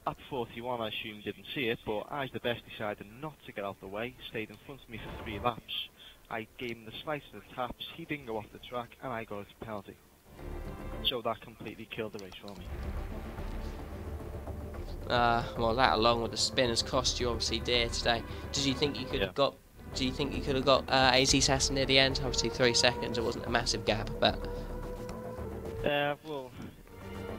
at 41 I assumed didn't see it, but I, the best, decided not to get out the way, stayed in front of me for 3 laps. I gave him the slightest of taps, he didn't go off the track, and I got a penalty. So that completely killed the race for me. Well, that along with the spin has cost you obviously dear today. Did you think you could have got? Do you think you could have got AZ Assassin near the end? Obviously 3 seconds. It wasn't a massive gap, but. Well,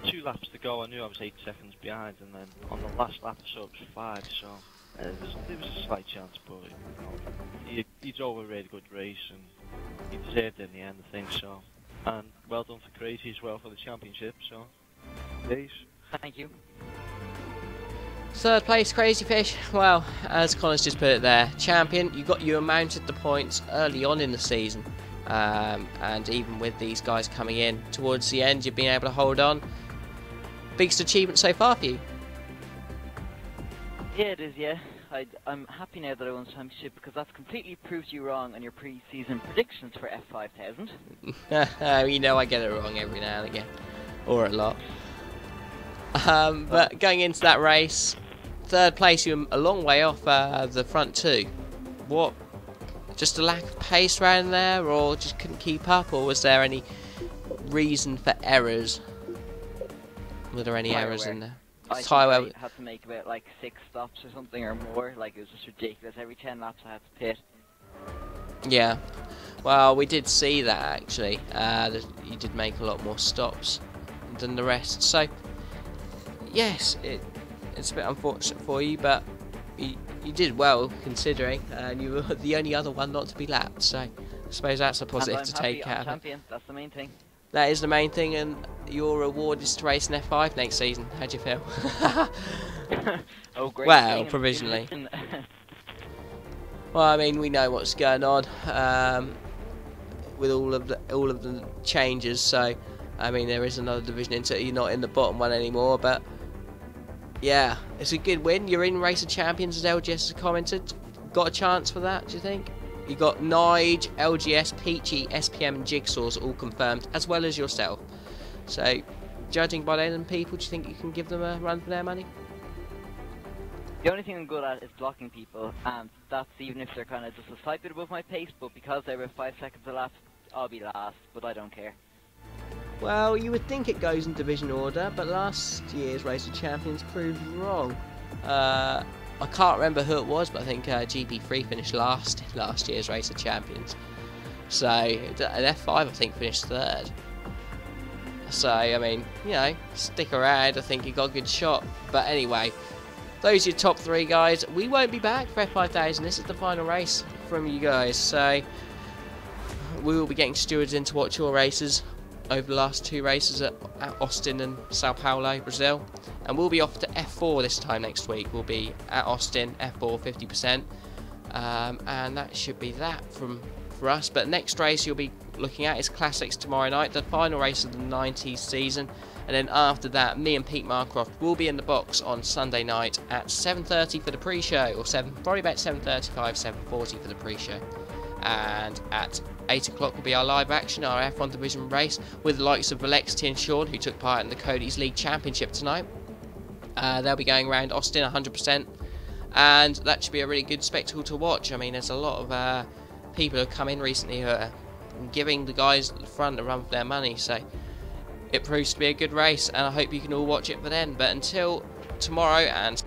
2 laps to go. I knew I was 8 seconds behind, and then on the last lap I saw it was 5. So there was a slight chance, but he drove a really good race, and he deserved it in the end, I think so. And well done for Crazy as well for the championship. So, please. Thank you. Third place, Crazy Fish. Well, as Connor's just put it there, champion. You amounted the points early on in the season, and even with these guys coming in towards the end, you've been able to hold on. Biggest achievement so far for you? Yeah, it is. Yeah, I'm happy now that I won the championship, because that's completely proved you wrong on your pre-season predictions for F5000. You know I get it wrong every now and again, or a lot. But going into that race, third place, you're a long way off the front 2. What? Just a lack of pace around there, or just couldn't keep up, or was there any reason for errors? Were there any errors in there? I had to make about like 6 stops or something or more. Like, it was just ridiculous. Every 10 laps I had to pit. Yeah. Well, we did see that actually. You did make a lot more stops than the rest. So, yes, it's a bit unfortunate for you, but you did well considering, and you were the only other one not to be lapped. So, I suppose that's a positive to take out of it. Champion. That's the main thing. That is the main thing, and your reward is to race an F5 next season. How do you feel? Oh, great. Well, provisionally. Well, I mean, we know what's going on with all of the changes. So, I mean, there is another division into it. You're not in the bottom one anymore, but yeah, it's a good win. You're in Race of Champions, as LGS has commented. Got a chance for that? Do you think? You got Nige, LGS, Peachy, SPM, and Jigsaw's all confirmed, as well as yourself. So, judging by them people, do you think you can give them a run for their money? The only thing I'm good at is blocking people, and that's even if they're kind of just a slight bit above my pace, but because they were 5 seconds a lap, I'll be last, but I don't care. Well, you would think it goes in division order, but last year's Race of Champions proved wrong. I can't remember who it was, but I think GP3 finished last in last year's Race of Champions. So, an F5 I think finished 3rd. So, I mean, you know, stick around, I think you got a good shot. But anyway, those are your top 3 guys. We won't be back for F5000. This is the final race from you guys. So, we will be getting stewards in to watch your races over the last 2 races at Austin and Sao Paulo, Brazil. And we'll be off to F4 this time next week. We'll be at Austin, F4 50%. And that should be that for us. But next race you'll be looking at is Classics tomorrow night, the final race of the 90s season. And then after that, me and Pete Marcroft will be in the box on Sunday night at 7:30 for the pre-show, or probably about 7:35, 7:40 for the pre-show. And at 8 o'clock will be our live action, our F1 Division race, with the likes of Alexi and Sean, who took part in the Cody's League Championship tonight. They'll be going around Austin 100%, and that should be a really good spectacle to watch. I mean, there's a lot of people who have come in recently who are giving the guys at the front a run for their money, so it proves to be a good race, and I hope you can all watch it for then. But until tomorrow, and